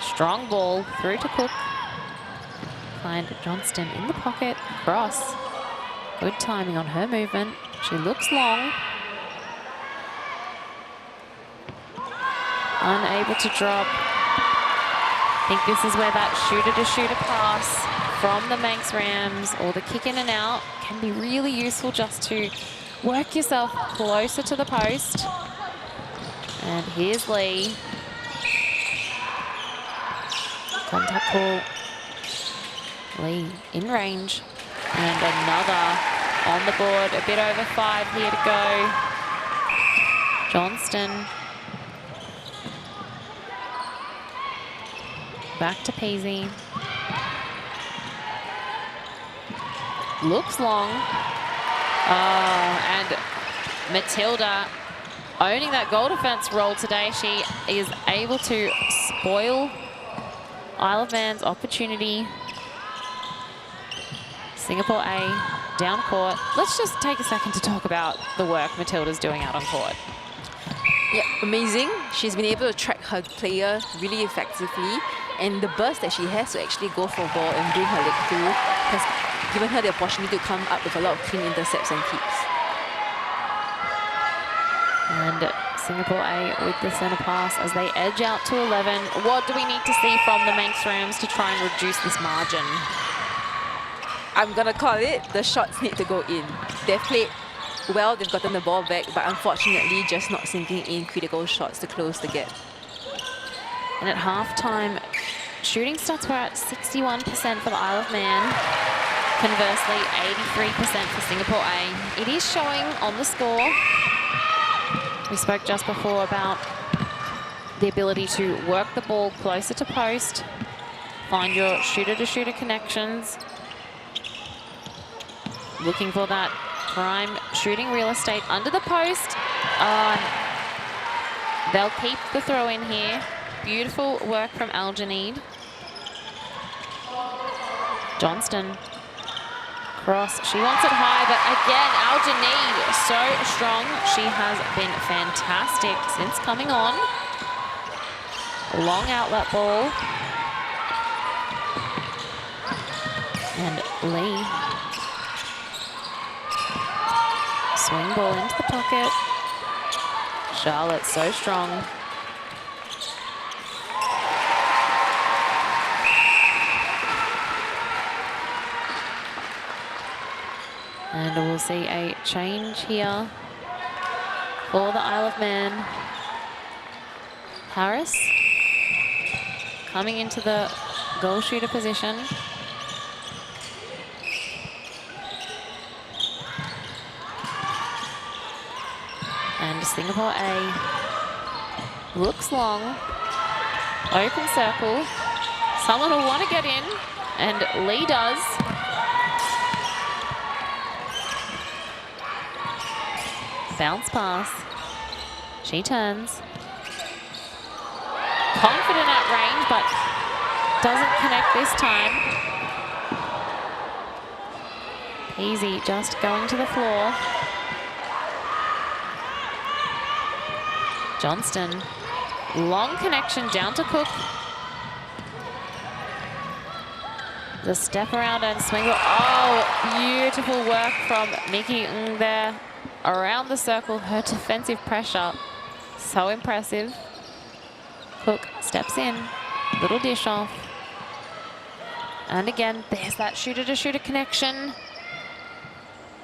strong ball through to Cook. Find Johnston in the pocket, cross. Good timing on her movement. She looks long. Unable to drop. I think this is where that shooter-to-shooter pass from the Manx Rams or the kick in and out can be really useful just to work yourself closer to the post. And here's Lee. Contact call. Lee in range. And another on the board. A bit over 5 here to go. Johnston. Back to Peasy. Looks long. Oh, and Matilda owning that goal defense role today. She is able to spoil Isle of Man's opportunity. Singapore A down court. Let's just take a second to talk about the work Matilda's doing out on court. Yeah, amazing. She's been able to track her player really effectively, and the burst that she has to actually go for a ball and bring her leg through has given her the opportunity to come up with a lot of clean intercepts and keeps. And Singapore A with the centre pass as they edge out to 11. What do we need to see from the Manx Rams to try and reduce this margin? I'm going to call it, the shots need to go in. They've played well, they've gotten the ball back, but unfortunately just not sinking in critical shots to close the gap. And at halftime, shooting stats were at 61% for the Isle of Man. Conversely, 83% for Singapore A. It is showing on the score. We spoke just before about the ability to work the ball closer to post, find your shooter-to-shooter connections, looking for that prime shooting real estate under the post. They'll keep the throw in here. Beautiful work from Aljanid. Johnston. Cross. She wants it high, but again, Aljanid so strong. She has been fantastic since coming on. Long outlet ball. And Lee. Swing ball into the pocket. Charlotte so strong. And we'll see a change here for the Isle of Man. Harris coming into the goal shooter position. And Singapore A looks long. Open circle. Someone will want to get in, and Lee does. Bounce pass. She turns. Confident at range, but doesn't connect this time. Easy, just going to the floor. Johnston. Long connection down to Cook. The step around and swing. Oh, beautiful work from Miki Ng there. Around the circle, her defensive pressure, so impressive. Cook steps in, little dish off. And again, there's that shooter-to-shooter connection.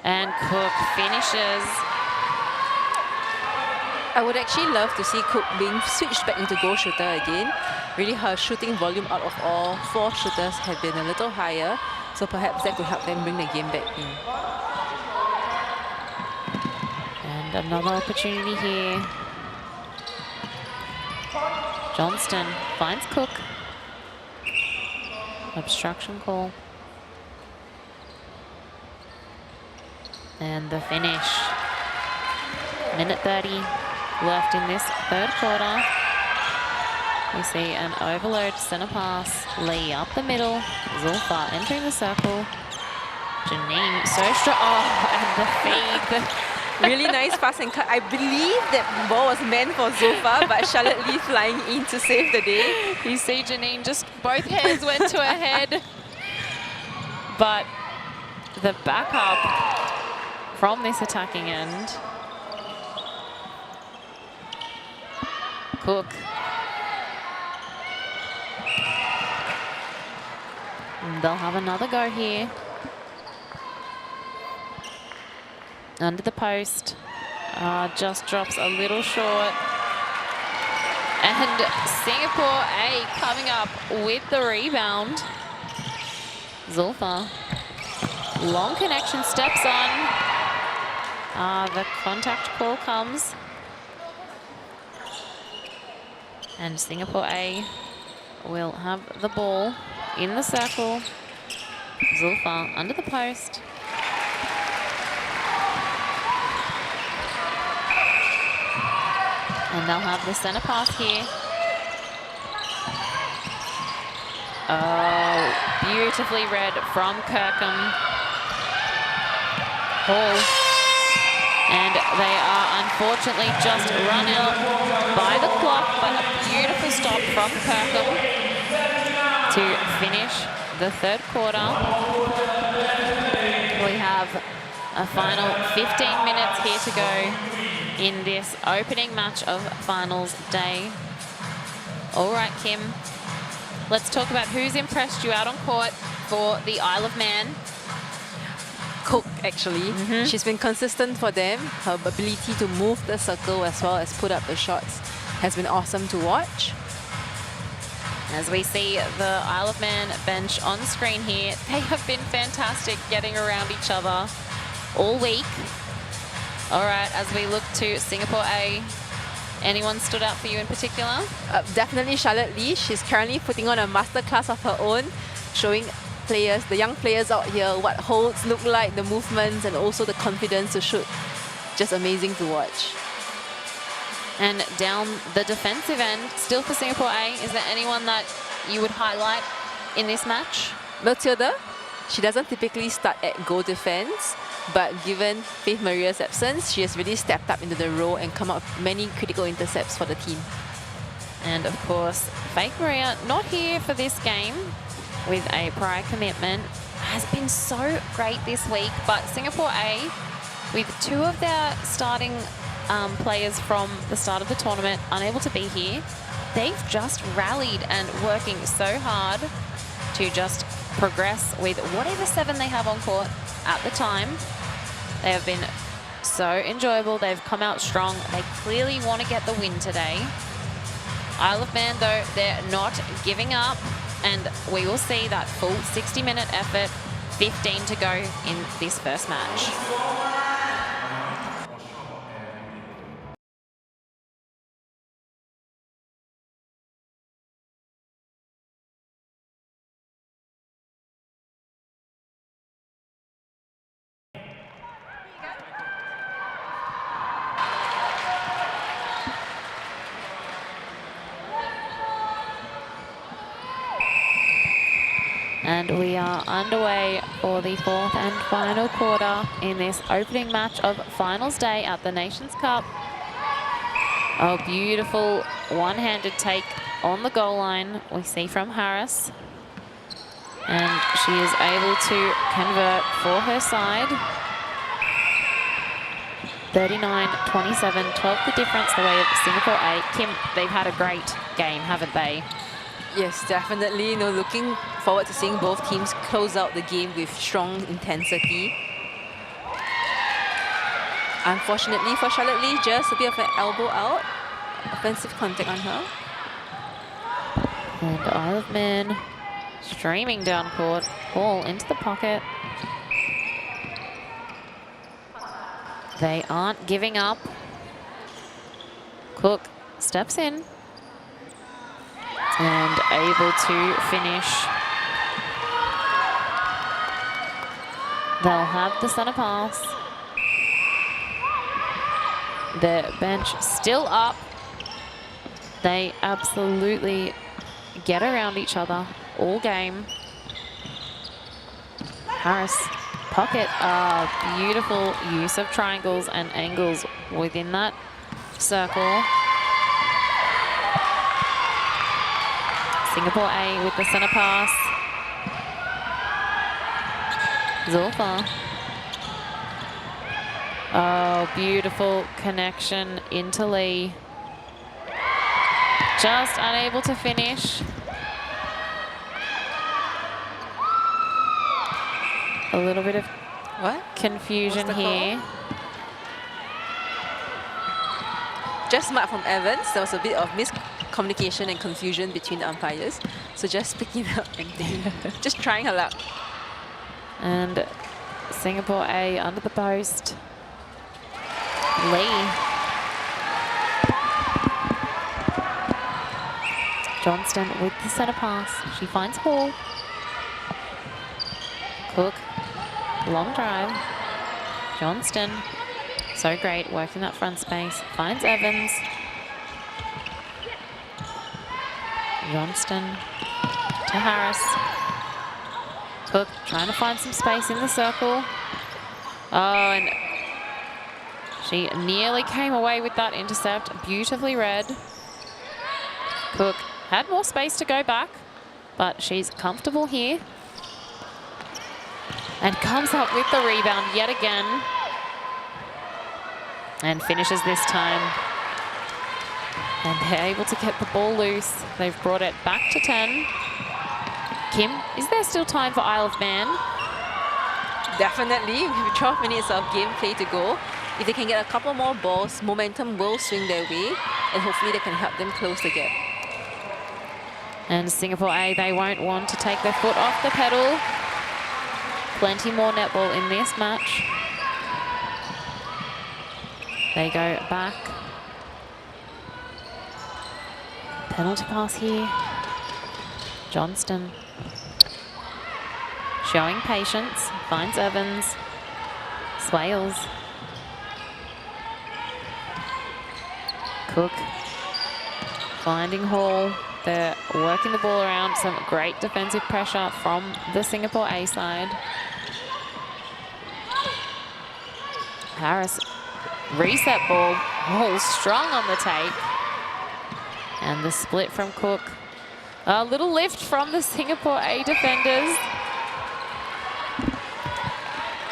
And Cook finishes. I would actually love to see Cook being switched back into goal shooter again. Really, her shooting volume out of all 4 shooters had been a little higher, so perhaps that could help them bring the game back in. Another opportunity here. Johnston finds Cook. Obstruction call. And the finish. Minute 30 left in this third quarter. We see an overload centre pass. Lee up the middle. Zulfa entering the circle. Janine so strong. Oh, and the feed. Really nice pass and cut. I believe that ball was meant for Zulfa, but Charlotte Lee flying in to save the day. You see Janine, just both hands went to her head. But the backup from this attacking end. Cook. And they'll have another go here. Under the post, just drops a little short. And Singapore A coming up with the rebound. Zulfa. Long connection, steps on. The contact call comes. And Singapore A will have the ball in the circle. Zulfa under the post. And they'll have the center pass here. Oh, beautifully read from Kirkham. Hall. And they are unfortunately just run out by the clock, but a beautiful stop from Kirkham to finish the third quarter. We have a final 15 minutes here to go in this opening match of finals day. All right, Kim, let's talk about who's impressed you out on court for the Isle of Man. Cook, actually. She's been consistent for them. Her ability to move the circle as well as put up the shots has been awesome to watch. As we see the Isle of Man bench on screen here, they have been fantastic getting around each other all week. All right, as we look to Singapore A, anyone stood out for you in particular? Definitely Charlotte Lee. She's currently putting on a masterclass of her own, showing players, the young players out here, what holds look like, the movements, and also the confidence to shoot. Just amazing to watch. And down the defensive end, still for Singapore A, is there anyone that you would highlight in this match? Matilda, she doesn't typically start at goal defense, but given Faith Maria's absence, she has really stepped up into the role and come up with many critical intercepts for the team. And of course, Faith Maria not here for this game with a prior commitment, has been so great this week, but Singapore A, with two of their starting players from the start of the tournament unable to be here, they've just rallied and working so hard to just progress with whatever 7 they have on court at the time. They have been so enjoyable. They've come out strong. They clearly want to get the win today. Isle of Man, though, they're not giving up, and we will see that full 60-minute effort, 15 to go in this first match. And we are underway for the 4th and final quarter in this opening match of finals day at the Nations Cup. A beautiful one-handed take on the goal line we see from Harris. And she is able to convert for her side. 39-27, 12 the difference the way of Singapore A. Kim, they've had a great game, haven't they? Yes, definitely. Looking forward to seeing both teams close out the game with strong intensity. Unfortunately for Charlotte Lee, just a bit of an elbow out. Offensive contact on her. And Isle of Man streaming down court, ball into the pocket. They aren't giving up. Cook steps in. And able to finish. They'll have the center pass. The bench still up. They absolutely get around each other all game. Harris, pocket, beautiful use of triangles and angles within that circle. Singapore A with the center pass. Zulfa. Oh, beautiful connection into Lee. Just unable to finish. A little bit of confusion here. Just smart from Evans. There was a bit of miscommunication and confusion between the umpires. So just picking up and just trying her luck. And Singapore A under the post. Lee. Johnston with the centre pass. She finds Hall. Cook. Long drive. Johnston. So great, working that front space. Finds Evans. Johnston to Harris. Cook trying to find some space in the circle. Oh, and she nearly came away with that intercept. Beautifully read. Cook had more space to go back, but she's comfortable here. And comes up with the rebound yet again. And finishes this time. And they're able to get the ball loose. They've brought it back to 10. Kim, is there still time for Isle of Man? Definitely. We have 12 minutes of gameplay to go. If they can get a couple more balls, momentum will swing their way, and hopefully they can help them close the gap. And Singapore A, they won't want to take their foot off the pedal. Plenty more netball in this match. They go back. Penalty pass here. Johnston. Showing patience. Finds Evans. Swales. Cook. Finding Hall. They're working the ball around. Some great defensive pressure from the Singapore A side. Harris. Reset ball. Oh, strong on the take. And the split from Cook. A little lift from the Singapore A defenders.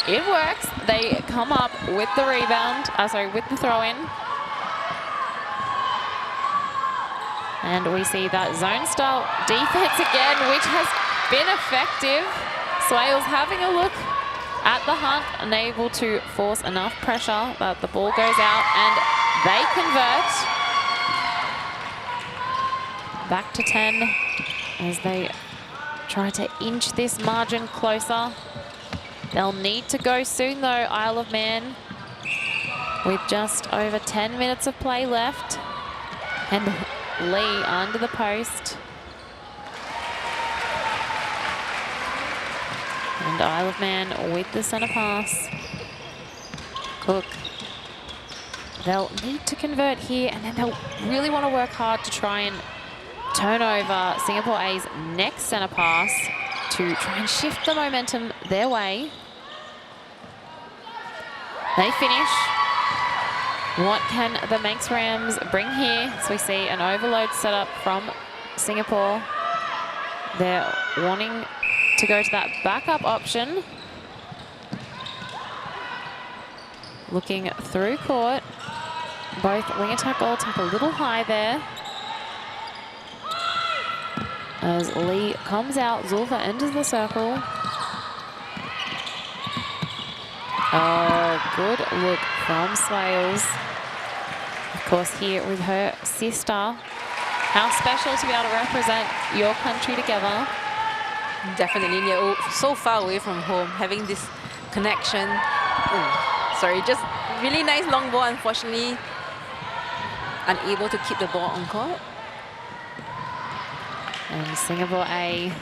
It works. They come up with the rebound. With the throw-in. And we see that zone-style defense again, which has been effective. Swales having a look at the hunt, unable to force enough pressure, but the ball goes out and they convert. Back to 10 as they try to inch this margin closer. They'll need to go soon though, Isle of Man, with just over 10 minutes of play left. And Lee under the post. And Isle of Man with the centre pass. Cook. They'll need to convert here, and then they'll really want to work hard to try and turn over Singapore A's next centre pass to try and shift the momentum their way. They finish. What can the Manx Rams bring here? So we see an overload setup from Singapore. They're wanting to go to that backup option. Looking through court. Both wing attack, goal attack a little high there. As Lee comes out, Zulfa enters the circle. Oh, good look from Swales. Of course, here with her sister. How special to be able to represent your country together. Definitely, you're so far away from home, having this connection. Just really nice long ball, unfortunately. Unable to keep the ball on court. And Singapore A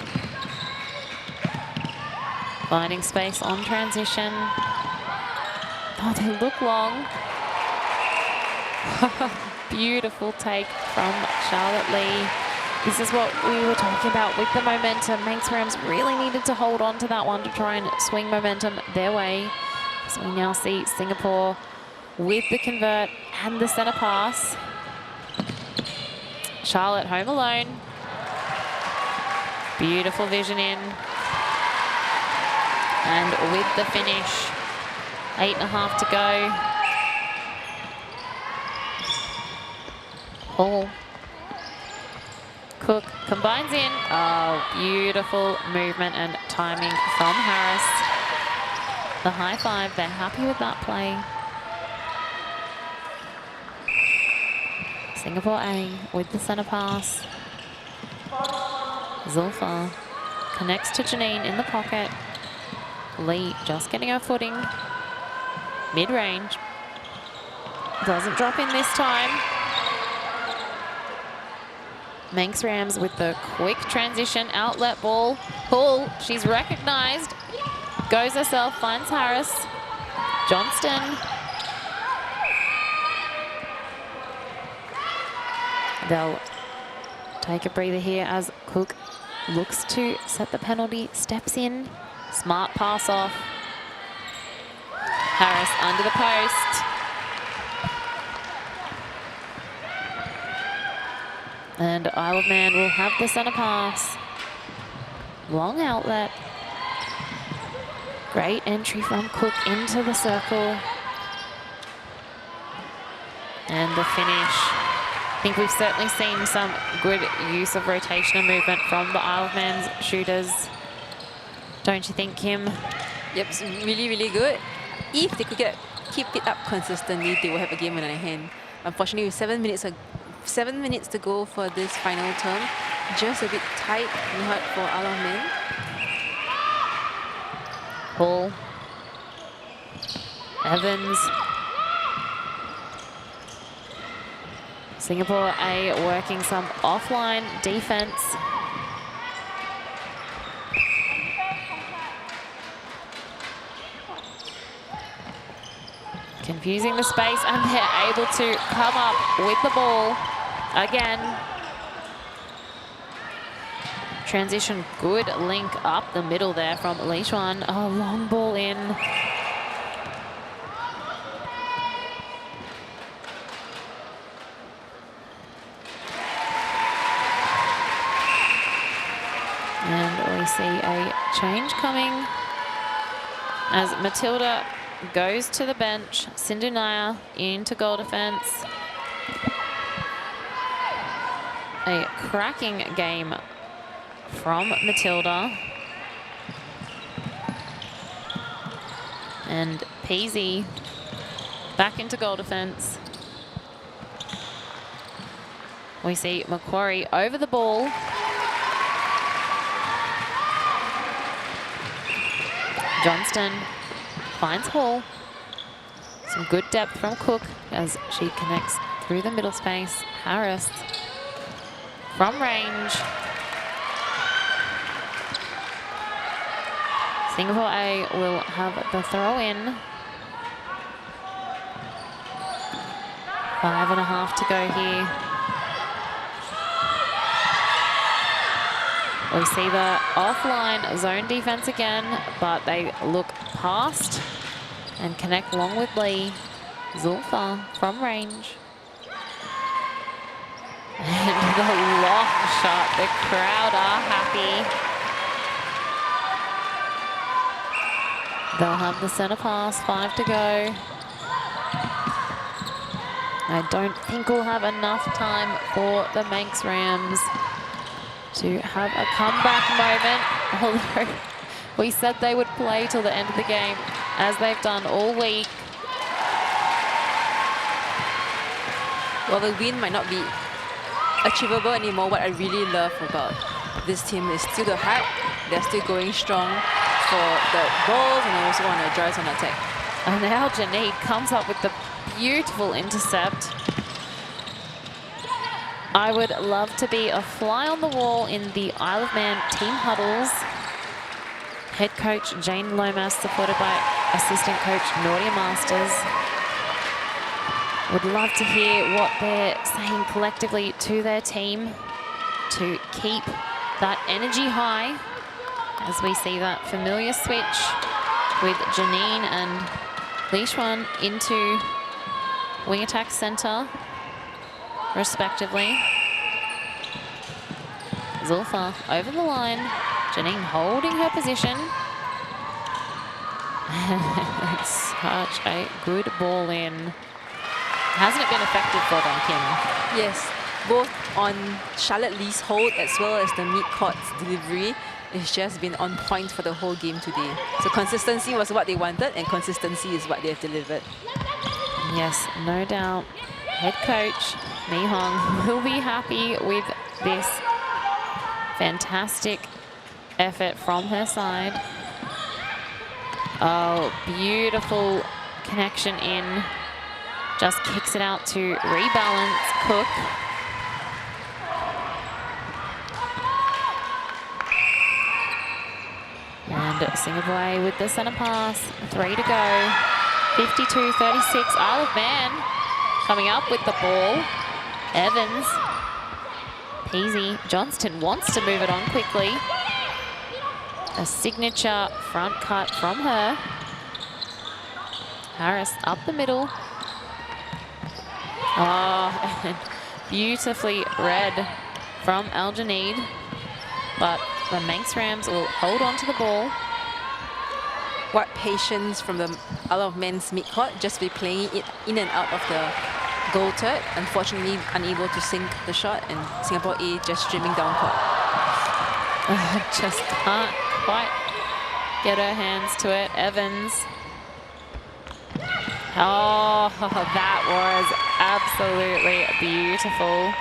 finding space on transition. Oh, they look long. Beautiful take from Charlotte Lee. This is what we were talking about with the momentum. Manx Rams really needed to hold on to that one to try and swing momentum their way. So we now see Singapore with the convert and the centre pass. Charlotte home alone. Beautiful vision in. And with the finish, 8.5 to go. Hall. Cook combines in. Oh, beautiful movement and timing from Harris. The high five, they're happy with that play. Singapore A with the centre pass. Zulfa connects to Janine in the pocket. Lee just getting her footing. Mid-range. Doesn't drop in this time. Manx Rams with the quick transition outlet ball. Pull, she's recognised. Goes herself, finds Harris. Johnston. They'll take a breather here as Cook looks to set the penalty, steps in. Smart pass off. Harris under the post. And Isle of Man will have the centre pass. Long outlet. Great entry from Cook into the circle. And the finish. I think we've certainly seen some good use of rotation and movement from the Isle of Man's shooters. Don't you think, Kim? Yep, it's really, really good. If they could keep it up consistently, they will have a game in their hand. Unfortunately, with 7 minutes to go for this final term, just a bit tight and hard for Isle of Man. Paul. Evans. Singapore A working some offline defense. Confusing the space, and they're able to come up with the ball again. Transition, good link up the middle there from Lee Chuan. A long ball in. And we see a change coming as Matilda goes to the bench. Sindhu Nair into goal defence. A cracking game from Matilda. And Peasy back into goal defence. We see Macquarie over the ball. Johnston finds Hall. Some good depth from Cook as she connects through the middle space. Harris from range. Singapore A will have the throw in. 5.5 to go here. We see the offline zone defense again, but they look past and connect long with Lee. Zulfa from range. And the long shot. The crowd are happy. They'll have the centre pass, 5 to go. I don't think we'll have enough time for the Manx Rams to have a comeback moment, although we said they would play till the end of the game, as they've done all week. Well, the win might not be achievable anymore. What I really love about this team is still the heart. They're still going strong for the balls and also on the drives on attack. And now Janine comes up with the beautiful intercept. I would love to be a fly on the wall in the Isle of Man team huddles. Head coach Jane Lomas, supported by assistant coach Nordia Masters. Would love to hear what they're saying collectively to their team to keep that energy high as we see that familiar switch with Janine and Lee Chuan into wing attack centre, respectively. Zulfa over the line. Janine holding her position. It's such a good ball in. Hasn't it been effective for them, Kim? Yes, both on Charlotte Lee's hold as well as the mid-court's delivery. It's just been on point for the whole game today. So consistency was what they wanted, and consistency is what they have delivered. Yes, no doubt. Head coach Mi Hong will be happy with this fantastic effort from her side. Oh, beautiful connection in. Just kicks it out to rebalance Cook. And Singapore with the centre pass. 3 to go. 52-36. Isle of Man coming up with the ball. Evans. Peasy. Johnston wants to move it on quickly. A signature front cut from her. Harris up the middle. Oh, and beautifully read from Al Janeed. But the Manx Rams will hold on to the ball. What patience from the Isle of Man's midcourt, just be playing it in and out of the goal third. Unfortunately, unable to sink the shot, and Singapore A just streaming down court. Just can't quite get her hands to it. Evans. Oh, that was absolutely beautiful.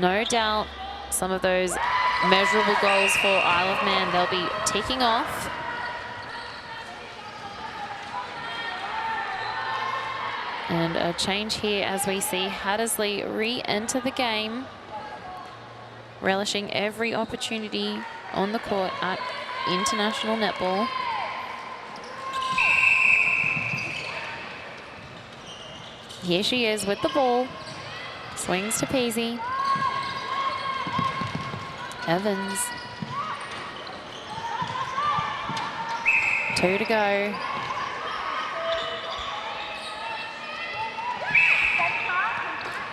No doubt some of those measurable goals for Isle of Man, they'll be ticking off. And a change here as we see Hattersley re-enter the game, relishing every opportunity on the court at international netball. Here she is with the ball. Swings to Peasy. Evans. 2 to go.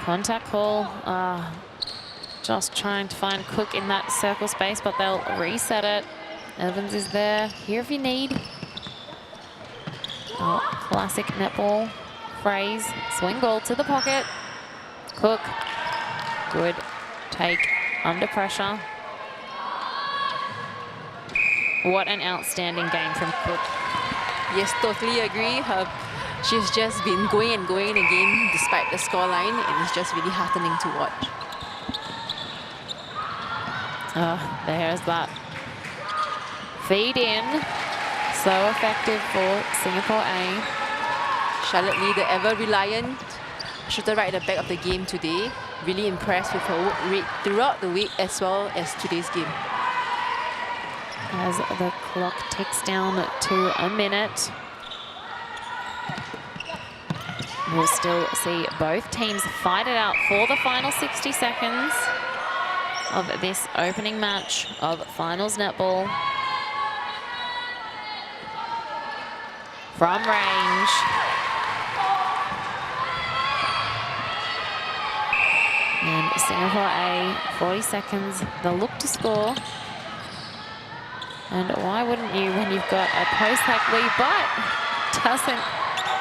Contact call. Just trying to find Cook in that circle space, but they'll reset it. Evans is there. Here if you need. Oh, classic netball phrase. Swing ball to the pocket. Cook. Good take under pressure. What an outstanding game from Cook. Yes, totally agree. She's just been going and going in a game despite the scoreline, and it's just really heartening to watch. Oh, there's that feed in. So effective for Singapore A. Charlotte Lee, the ever-reliant shooter right at the back of the game today. Really impressed with her work rate throughout the week as well as today's game. As the clock ticks down to a minute. We'll still see both teams fight it out for the final 60 seconds of this opening match of finals netball. From range. And Singapore A, 40 seconds, they'll look to score. And why wouldn't you when you've got a post-hack lead, but doesn't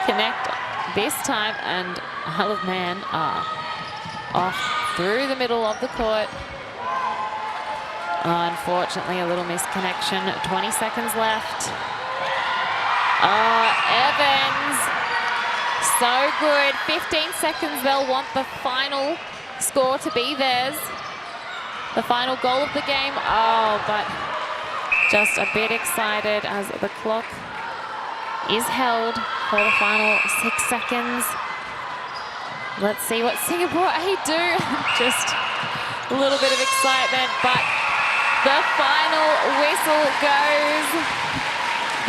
connect this time, and Isle of Man are off through the middle of the court. Unfortunately, a little misconnection. 20 seconds left. Evans, so good. 15 seconds, they'll want the final score to be theirs. The final goal of the game. Oh, but just a bit excited as the clock is held for the final 6 seconds. Let's see what Singapore A do. Just a little bit of excitement, but the final whistle goes.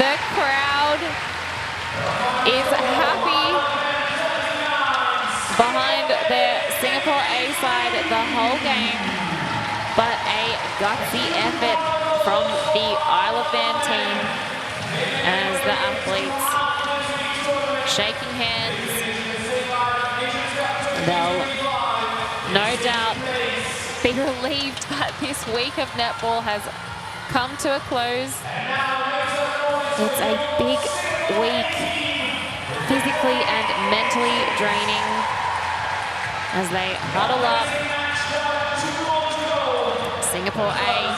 The crowd is happy behind their Singapore A side the whole game, but a gutsy effort from the Isle of Man team as the athletes shaking hands. They'll no doubt be relieved that this week of netball has come to a close. It's a big week, physically and mentally draining as they huddle up. Singapore A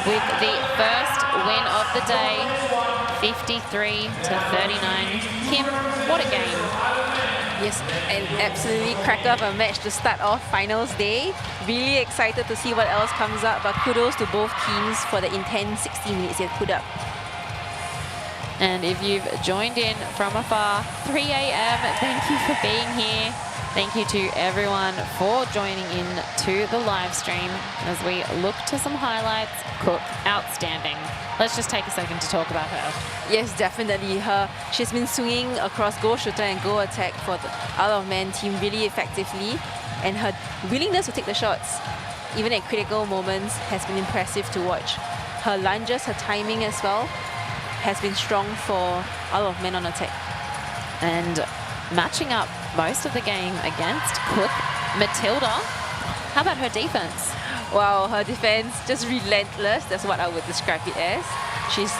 with the first win of the day, 53-39. Kim, what a game. Yes, an absolutely cracker of a match to start off finals day. Really excited to see what else comes up, but kudos to both teams for the intense 60 minutes they've put up. And if you've joined in from afar, 3 a.m., thank you for being here. Thank you to everyone for joining in to the live stream as we look to some highlights. Cook, outstanding. Let's just take a second to talk about her. Yes, definitely. She's been swinging across goal shooter and goal attack for the Isle of Man team really effectively, and her willingness to take the shots, even at critical moments, has been impressive to watch. Her lunges, her timing as well, has been strong for Isle of Man on attack. And matching up most of the game against Cook, Matilda. How about her defense? Wow, her defense just relentless. That's what I would describe it as. She's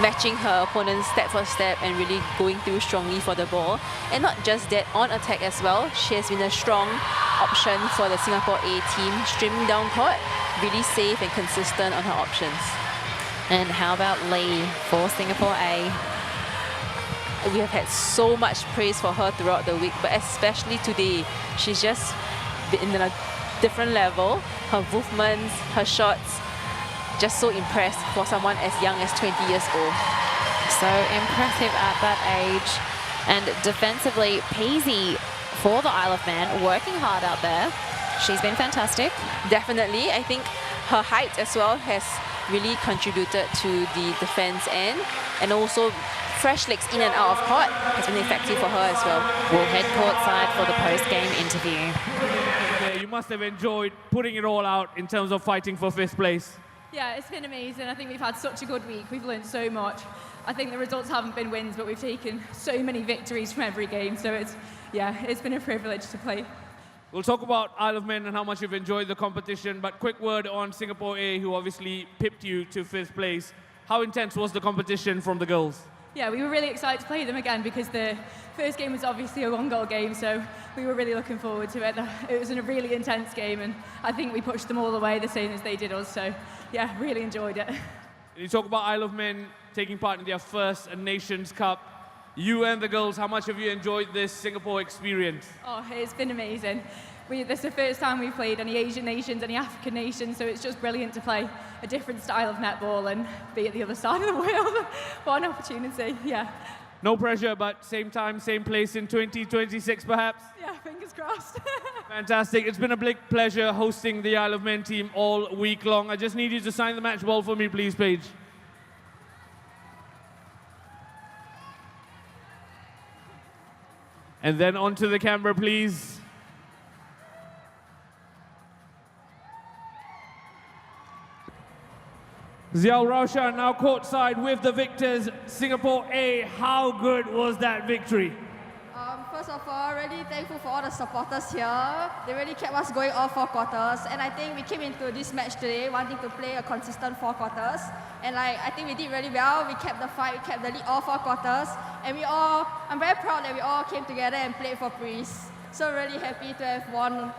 matching her opponent step for step and really going through strongly for the ball. And not just that, on attack as well, she has been a strong option for the Singapore A team, streaming down court, really safe and consistent on her options. And how about Lee for Singapore A? We have had so much praise for her throughout the week, but especially today, she's just been in a different level. Her movements, her shots, just so impressed for someone as young as 20 years old. So impressive at that age. And defensively, Peasy for the Isle of Man, working hard out there. She's been fantastic. Definitely. I think her height as well has really contributed to the defense end, and also fresh legs in and out of court has been effective for her as well. We'll head courtside for the post-game interview. Yeah, you must have enjoyed putting it all out in terms of fighting for 5th place. Yeah, it's been amazing. I think we've had such a good week. We've learned so much. I think the results haven't been wins, but we've taken so many victories from every game. So it's been a privilege to play. We'll talk about Isle of Man and how much you've enjoyed the competition, but quick word on Singapore A, who obviously pipped you to 5th place. How intense was the competition from the girls? Yeah, we were really excited to play them again because the first game was obviously a one-goal game, so we were really looking forward to it. It was a really intense game, and I think we pushed them all the way the same as they did us, so yeah, really enjoyed it. You talk about Isle of Man taking part in their first Nations Cup. You and the girls, how much have you enjoyed this Singapore experience? Oh, it's been amazing. This is the first time we've played any Asian nations, any African nations, so it's just brilliant to play a different style of netball and be at the other side of the world. What an opportunity, yeah. No pressure, but same time, same place in 2026 perhaps? Yeah, fingers crossed. Fantastic. It's been a big pleasure hosting the Isle of Man team all week long. I just need you to sign the match ball for me, please, Paige. And then onto the camera, please. Ziao Rausha now courtside with the victors, Singapore A. How good was that victory? First of all, really thankful for all the supporters here. They really kept us going all 4 quarters, and I think we came into this match today wanting to play a consistent 4 quarters, and I think we did really well. We kept the fight, we kept the lead all 4 quarters, and I'm very proud that we all came together and played for Priest. So really happy to have won.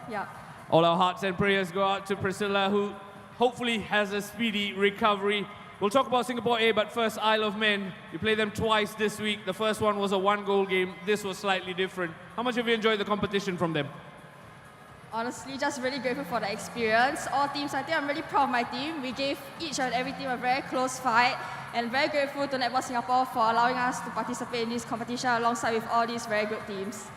Yeah. All our hearts and prayers go out to Priscilla, who hopefully has a speedy recovery. We'll talk about Singapore A, but first Isle of Man. You played them twice this week. The first one was a 1-goal game. This was slightly different. How much have you enjoyed the competition from them? Honestly, just really grateful for the experience. All teams, I think I'm really proud of my team. We gave each and every team a very close fight, and very grateful to Netball Singapore for allowing us to participate in this competition alongside with all these very good teams.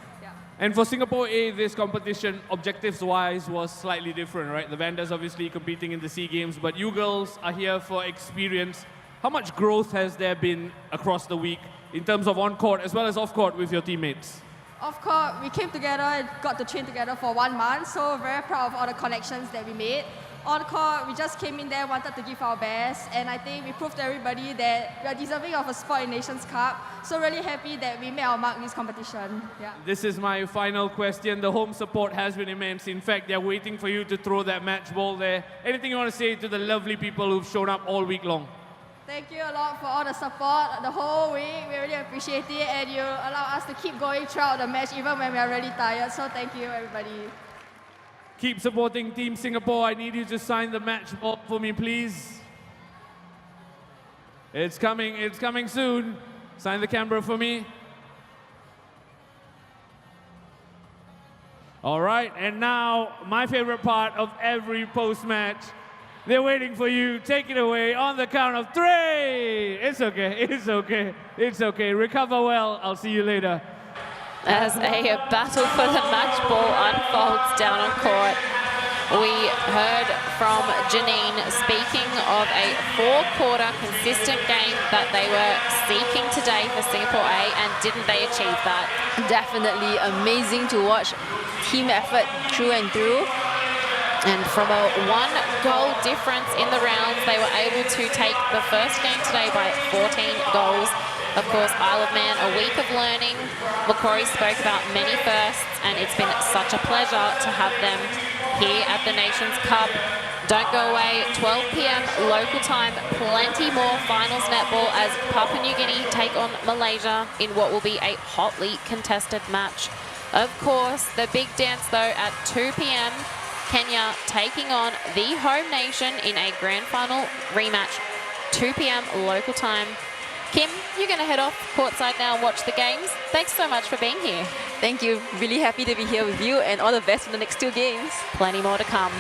And for Singapore A, this competition, objectives-wise, was slightly different, right? The Vandals obviously competing in the SEA Games, but you girls are here for experience. How much growth has there been across the week in terms of on-court as well as off-court with your teammates? Off-court, we came together and got to train together for 1 month, so very proud of all the connections that we made. On-court, we just came in there, wanted to give our best, and I think we proved to everybody that we are deserving of a spot in Nations Cup. So really happy that we made our mark in this competition. Yeah. This is my final question. The home support has been immense. In fact, they're waiting for you to throw that match ball there. Anything you want to say to the lovely people who've shown up all week long? Thank you a lot for all the support the whole week. We really appreciate it, and you allow us to keep going throughout the match even when we are really tired. So thank you, everybody. Keep supporting Team Singapore. I need you to sign the match ball for me, please. It's coming soon. Sign the camera for me. All right, and now my favorite part of every post-match. They're waiting for you. Take it away on the count of 3. It's okay, it's okay, it's okay. Recover well. I'll see you later. As a battle for the match ball unfolds down on court, we heard from Janine speaking of a 4-quarter consistent game that they were seeking today for Singapore A, and didn't they achieve that? Definitely amazing to watch. Team effort through and through. And from a 1-goal difference in the rounds, they were able to take the first game today by 14 goals. Of course, Isle of Man, a week of learning. Macquarie spoke about many firsts, and it's been such a pleasure to have them here at the Nations Cup. Don't go away, 12 p.m. local time, plenty more finals netball as Papua New Guinea take on Malaysia in what will be a hotly contested match. Of course, the big dance though at 2 p.m. Kenya taking on the home nation in a grand final rematch, 2 p.m. local time. Kim, you're going to head off courtside now and watch the games. Thanks so much for being here. Thank you. Really happy to be here with you, and all the best for the next 2 games. Plenty more to come.